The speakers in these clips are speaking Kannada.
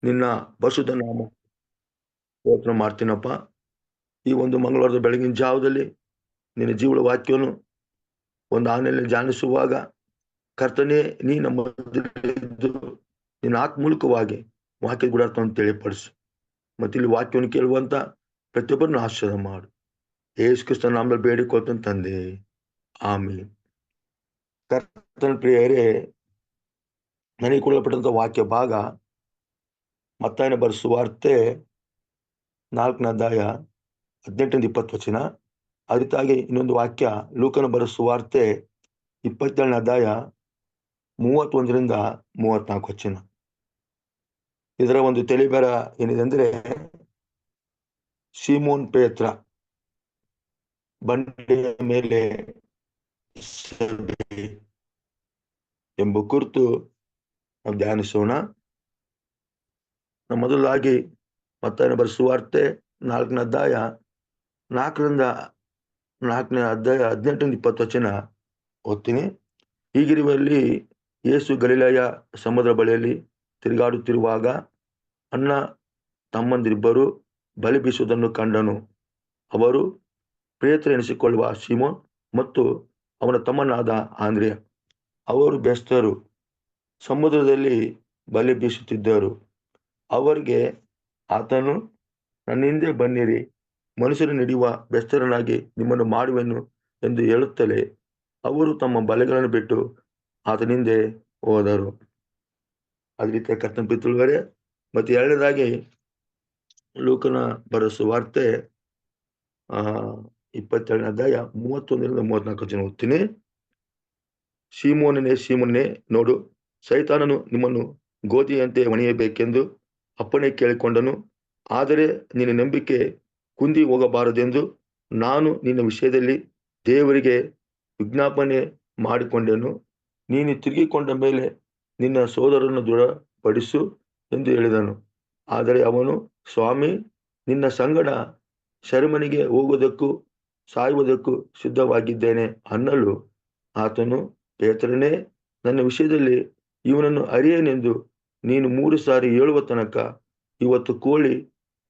ನಿನ್ನ ಪರಿಶುದ್ಧ ನಾಮ ಸ್ತೋತ್ರ ಮಾಡ್ತೀನಪ್ಪ. ಈ ಒಂದು ಮಂಗಳವಾರದ ಬೆಳಗಿನ ಜಾವದಲ್ಲಿ ನಿನ್ನ ಜೀವದ ವಾಕ್ಯವನ್ನು ಒಂದು ಆನೆಯಲ್ಲಿ ಧ್ಯಾನಿಸುವಾಗ ಕರ್ತನೇ ನೀ ನಮ್ಮ ಮಧ್ಯದಲ್ಲಿದ್ದು ನಿನ್ನ ಆತ್ಮೂಲಕವಾಗಿ ವಾಕ್ಯ ಗುಡಾರ್ಥವನ್ನು ತಿಳಿಪಡಿಸು. ಮತ್ತೆ ಇಲ್ಲಿ ವಾಕ್ಯವನ್ನು ಕೇಳುವಂತ ಪ್ರತಿಯೊಬ್ಬರನ್ನು ಆಶೀರ್ವಾದ ಮಾಡು. ಯೇಸು ಕ್ರಿಸ್ತನ ನಾಮದಲ್ಲಿ ಬೇಡಿಕೊಳ್ತೇನೆ ತಂದೆ, ಆಮೇಲೆ. ಕರ್ತನ ಪ್ರಿಯರೇ, ನನಗೆ ಕೊಡಲ್ಪಟ್ಟಂತ ವಾಕ್ಯ ಭಾಗ ಮತ್ತಾಯನ ಬರೆದ ಸುವಾರ್ತೆ 4ನೇ ಅಧ್ಯಾಯ 18-20 ಅದಕ್ಕಾಗಿ ಇನ್ನೊಂದು ವಾಕ್ಯ ಲೂಕನ ಬರೆದ ಸುವಾರ್ತೆ 27ನೇ ಅಧ್ಯಾಯ 31-34. ಇದರ ಒಂದು ತಿಳಿಬರ ಏನಿದೆ ಅಂದ್ರೆ, ಸೀಮೋನ್ ಪೇತ್ರ ಬಂಡೆಯ ಮೇಲೆ ಎಂಬ ಕುರಿತು ನಾವು ಧ್ಯಾನಿಸೋಣ. ಮೊದಲಾಗಿ ಮತ್ತಾಯನ ಬರೆದ ಸುವಾರ್ತೆ 4ನೇ ಅಧ್ಯಾಯ 18-20 ಓದ್ತೀನಿ. ಹೀಗಿರುವಲ್ಲಿ ಯೇಸು ಗಲಿಲಾಯ ಸಮುದ್ರ ಬಳಿಯಲ್ಲಿ ತಿರುಗಾಡುತ್ತಿರುವಾಗ ಅಣ್ಣ ತಮ್ಮಂದಿರಿಬ್ಬರು ಬಲಿ ಬೀಸುವುದನ್ನು ಕಂಡನು. ಅವರು ಪೇತ್ರ ಎನಿಸಿಕೊಳ್ಳುವ ಸೀಮೋನ್ ಮತ್ತು ಅವನ ತಮ್ಮನಾದ ಆಂದ್ರೆಯ. ಅವರು ಬೆಸ್ತರು ಸಮುದ್ರದಲ್ಲಿ ಬಲಿ ಬೀಸುತ್ತಿದ್ದರು. ಅವರಿಗೆ ಆತನು, ನನ್ನ ಹಿಂದೆ ಬನ್ನಿರಿ, ಮನುಷ್ಯರು ನಡೆಯುವ ಬೆಸ್ತರನಾಗಿ ನಿಮ್ಮನ್ನು ಮಾಡುವೆನು ಎಂದು ಹೇಳುತ್ತಲೇ ಅವರು ತಮ್ಮ ಬಲೆಗಳನ್ನು ಬಿಟ್ಟು ಆತನ ಹಿಂದೆ ಹೋದರು. ಅದೇ ರೀತಿಯ ಕರ್ತನ ಪಿತೃಗಳೇ, ಮತ್ತೆ ಎರಡನೇದಾಗಿ ಲೂಕನ ಬರೆದ ಸುವಾರ್ತೆ 27ನೇ ಅಧ್ಯಾಯ 31-34 ಓದ್ತೀನಿ. ಸೀಮೋನನೇ, ನೋಡು, ಸೈತಾನನು ನಿಮ್ಮನ್ನು ಗೋಧಿಯಂತೆ ಒಣೆಯಬೇಕೆಂದು ಅಪ್ಪಣೆ ಕೇಳಿಕೊಂಡನು. ಆದರೆ ನಿನ್ನ ನಂಬಿಕೆ ಕುಂದಿ ಹೋಗಬಾರದೆಂದು ನಾನು ನಿನ್ನ ವಿಷಯದಲ್ಲಿ ದೇವರಿಗೆ ವಿಜ್ಞಾಪನೆ ಮಾಡಿಕೊಂಡೆನು. ನೀನು ತಿರುಗಿಕೊಂಡ ಮೇಲೆ ನಿನ್ನ ಸೋದರನ್ನು ದೃಢಪಡಿಸು ಎಂದು ಹೇಳಿದನು. ಆದರೆ ಅವನು, ಸ್ವಾಮಿ, ನಿನ್ನ ಸಂಗಡ ಸೆರೆಮನೆಗೆ ಹೋಗುವುದಕ್ಕೂ ಸಾಯುವುದಕ್ಕೂ ಸಿದ್ಧವಾಗಿದ್ದೇನೆ ಅನ್ನಲು ಆತನು, ಪೇತ್ರನೇ, ನನ್ನ ವಿಷಯದಲ್ಲಿ ಇವನನ್ನು ಅರಿಯೇನೆಂದು ನೀನು 3 ಸಾರಿ ಹೇಳುವ ತನಕ ಇವತ್ತು ಕೋಳಿ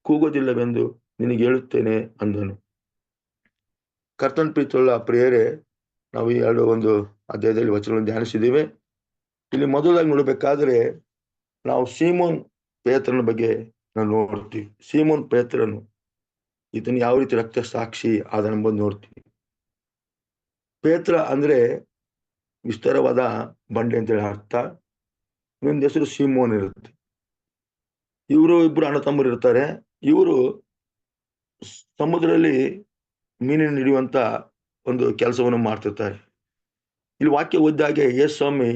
ಕೂಗೋದಿಲ್ಲವೆಂದು ನಿನಗೆ ಹೇಳುತ್ತೇನೆ ಅಂದನು. ಕರ್ತನ ಪ್ರೀತಿಯುಳ್ಳ ಪ್ರಿಯರೇ, ನಾವು ಈ ಒಂದು ಅಧ್ಯಾಯದಲ್ಲಿ ವಚನಗಳನ್ನು ಧ್ಯಾನಿಸಿದ್ದೇವೆ. ಇಲ್ಲಿ ಮೊದಲಾಗಿ ನೋಡಬೇಕಾದ್ರೆ ನಾವು ಸೀಮೋನ್ ಪೇತ್ರನ ಬಗ್ಗೆ ನಾವು ನೋಡ್ತೀವಿ. ಸೀಮೋನ್ ಪೇತ್ರನು ಇದನ್ನು ಯಾವ ರೀತಿ ರಕ್ತ ಸಾಕ್ಷಿ ಆದನೆಂಬುದು ನೋಡ್ತೀವಿ. ಪೇತ್ರ ಅಂದ್ರೆ ವಿಸ್ತಾರವಾದ ಬಂಡೆ ಅಂತೇಳಿ ಅರ್ಥ. ಇನ್ನೊಂದು ಹೆಸರು ಸೀಮೋನ್ ಇರುತ್ತೆ. ಇವರು ಇಬ್ರು ಅಣ್ಣ ತಮ್ಮರು ಇರ್ತಾರೆ. ಇವರು ಸಮುದ್ರದಲ್ಲಿ ಮೀನಿನ ಹಿಡಿಯುವಂತ ಒಂದು ಕೆಲಸವನ್ನು ಮಾಡ್ತಿರ್ತಾರೆ. ಇಲ್ಲಿ ವಾಕ್ಯ ಓದಿದಾಗೆ ಯೇಸು ಸ್ವಾಮಿ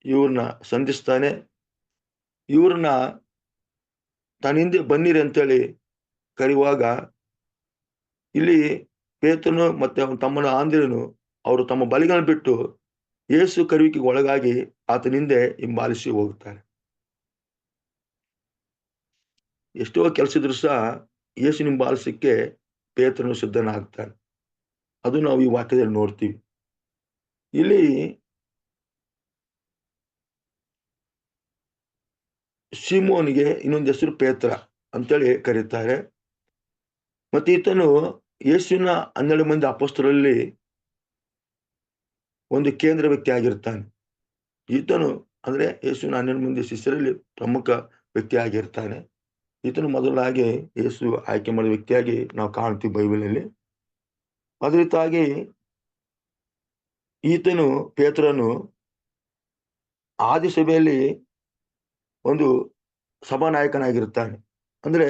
ಇವ್ರನ್ನ ಸಂಧಿಸ್ತಾನೆ. ಇವ್ರನ್ನ ತನ್ನ ಹಿಂದೆ ಬನ್ನಿರಿ ಅಂತೇಳಿ ಕರೆಯುವಾಗ ಇಲ್ಲಿ ಪೇತ್ರನು ಮತ್ತೆ ಅವನ ತಮ್ಮನ ಆಂದ್ರೆಯನು ಅವರು ತಮ್ಮ ಬಲಿಗಳನ್ನು ಬಿಟ್ಟು ಯೇಸು ಕರೆಯುವಿಕೆಗೆ ಒಳಗಾಗಿ ಆತನ ಹಿಂದೆ ಹಿಂಬಾಲಿಸಿ ಹೋಗ್ತಾರೆ. ಎಷ್ಟೋ ಕೆಲಸ ಇದ್ರೂ ಸಹ ಯೇಸು ಹಿಂಬಾಲಿಸಕ್ಕೆ ಪೇತ್ರನು ಸಿದ್ಧನಾಗ್ತಾನೆ. ಅದು ನಾವು ಈ ವಾಕ್ಯದಲ್ಲಿ ನೋಡ್ತೀವಿ. ಇಲ್ಲಿ ಸೀಮೋನಿಗೆ ಇನ್ನೊಂದು ಹೆಸರು ಪೇತ್ರ ಅಂತೇಳಿ ಕರೀತಾರೆ. ಮತ್ತೆ ಈತನು ಯೇಸುವಿನ 12 ಮಂದಿ ಅಪೊಸ್ತಲರಲ್ಲಿ ಒಂದು ಕೇಂದ್ರ ವ್ಯಕ್ತಿ ಆಗಿರ್ತಾನೆ. ಈತನು ಅಂದ್ರೆ ಯೇಸುವಿನ 12 ಮಂದಿ ಶಿಷ್ಯರಲ್ಲಿ ಪ್ರಮುಖ ವ್ಯಕ್ತಿ ಆಗಿರ್ತಾನೆ. ಈತನು ಮೊದಲಾಗಿ ಯೇಸು ಆಯ್ಕೆ ಮಾಡಿದ ವ್ಯಕ್ತಿಯಾಗಿ ನಾವು ಕಾಣ್ತೀವಿ ಬೈಬಲಲ್ಲಿ. ಅದೇ ರೀತಿಯಾಗಿ ಈತನು ಪೇತ್ರನು ಆದಿಸಭೆಯಲ್ಲಿ ಒಂದು ಸಭಾನಾಯಕನಾಗಿರ್ತಾನೆ. ಅಂದ್ರೆ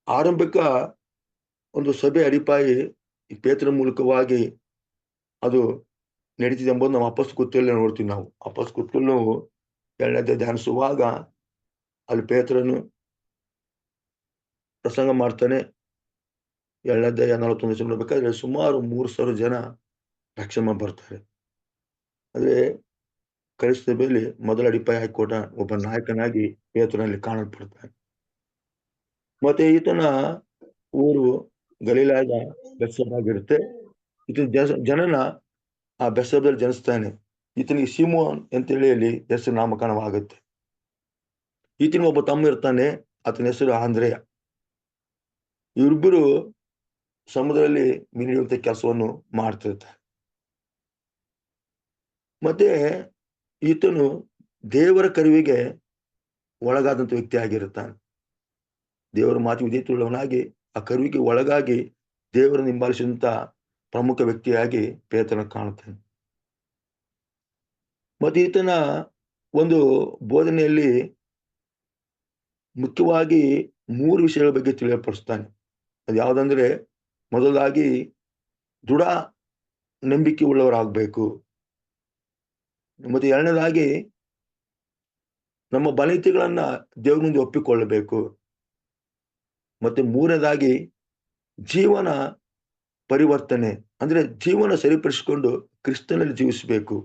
ಆರಂಭಿಕ ಒಂದು ಸಭೆ ಅಡಿಪಾಯಿ ಈ ಪೇತ್ರನ ಮೂಲಕವಾಗಿ ಅದು ನಡೀತಿದೆ ಎಂಬುದು ನಾವು ಅಪೊಸ್ತಲ ಕೃತ್ಯದಲ್ಲಿ ನೋಡ್ತೀವಿ. ನಾವು ಅಪೊಸ್ತಲ ಕೃತ್ಯದಲ್ಲಿ ನಾವು 2ನೇ ಅಧ್ಯಾಯ ಧ್ಯಾನಿಸುವಾಗ ಅಲ್ಲಿ ಪೇತ್ರನು ಪ್ರಸಂಗ ಮಾಡ್ತಾನೆ. 2ನೇ ಅಧ್ಯಾಯ 41 ನೋಡ್ಬೇಕಾದ್ರೆ ಸುಮಾರು 3,000 ಜನ ರಕ್ಷಣೆ ಬರ್ತಾರೆ. ಅಂದ್ರೆ ಕ್ರೈಸ್ತ ಸಭೆಯಲ್ಲಿ ಮೊದಲ ಅಡಿಪಾಯ ಹಾಕಿಕೊಟ್ಟ ಒಬ್ಬ ನಾಯಕನಾಗಿ ಪೇತ್ರನಲ್ಲಿ ಕಾಣಲ್ಪಡ್ತಾನೆ. ಮತ್ತೆ ಈತನ ಊರು ಗಲಿಲಾಯದ ಬೆತ್ಸದಾಗಿರುತ್ತೆ. ಈತನ ಜನನ ಆ ಬೆತ್ಸದಲ್ಲಿ ಜನಿಸ್ತಾನೆ. ಈತನಿಗೆ ಸೀಮೋನ್ ಅಂತೇಳಿ ಅಲ್ಲಿ ಹೆಸರು ನಾಮಕರಣವಾಗುತ್ತೆ. ಈತನ ಒಬ್ಬ ತಮ್ಮ ಇರ್ತಾನೆ, ಆತನ ಹೆಸರು ಆಂದ್ರೇಯ. ಇವರಿಬ್ಬರು ಸಮುದ್ರದಲ್ಲಿ ಮೀನು ಹಿಡಿಯುವಂತ ಕೆಲಸವನ್ನು ಮಾಡ್ತಿರ್ತಾರೆ. ಮತ್ತೆ ಈತನು ದೇವರ ಕರುವಿಗೆ ಒಳಗಾದಂತ ವ್ಯಕ್ತಿ ಆಗಿರುತ್ತಾನೆ. ದೇವರ ಮಾತು ವಿಧೇಯತೆಯುಳ್ಳವನಾಗಿ ಆ ಕರುವಿಗೆ ಒಳಗಾಗಿ ದೇವರನ್ನು ಹಿಂಬಾಲಿಸಿದಂತ ಪ್ರಮುಖ ವ್ಯಕ್ತಿಯಾಗಿ ಪೇತ್ರನ ಕಾಣುತ್ತಾನೆ. ಮತ್ತೆ ಈತನ ಒಂದು ಬೋಧನೆಯಲ್ಲಿ ಮುಖ್ಯವಾಗಿ 3 ವಿಷಯಗಳ ಬಗ್ಗೆ ತಿಳಿಯಪಡಿಸ್ತಾನೆ. ಅದು ಯಾವುದಂದ್ರೆ, ಮೊದಲಾಗಿ ದೃಢ ನಂಬಿಕೆ ಉಳ್ಳವರಾಗಬೇಕು. ಮತ್ತೆ ಎರಡನೇದಾಗಿ ನಮ್ಮ ಬಲಹೀನತೆಗಳನ್ನ ದೇವರ ಮುಂದೆ ಒಪ್ಪಿಕೊಳ್ಳಬೇಕು. ಮತ್ತೆ ಮೂರನೇದಾಗಿ ಜೀವನ ಪರಿವರ್ತನೆ, ಅಂದ್ರೆ ಜೀವನ ಸರಿಪಡಿಸಿಕೊಂಡು ಕ್ರಿಸ್ತನಲ್ಲಿ ಜೀವಿಸಬೇಕು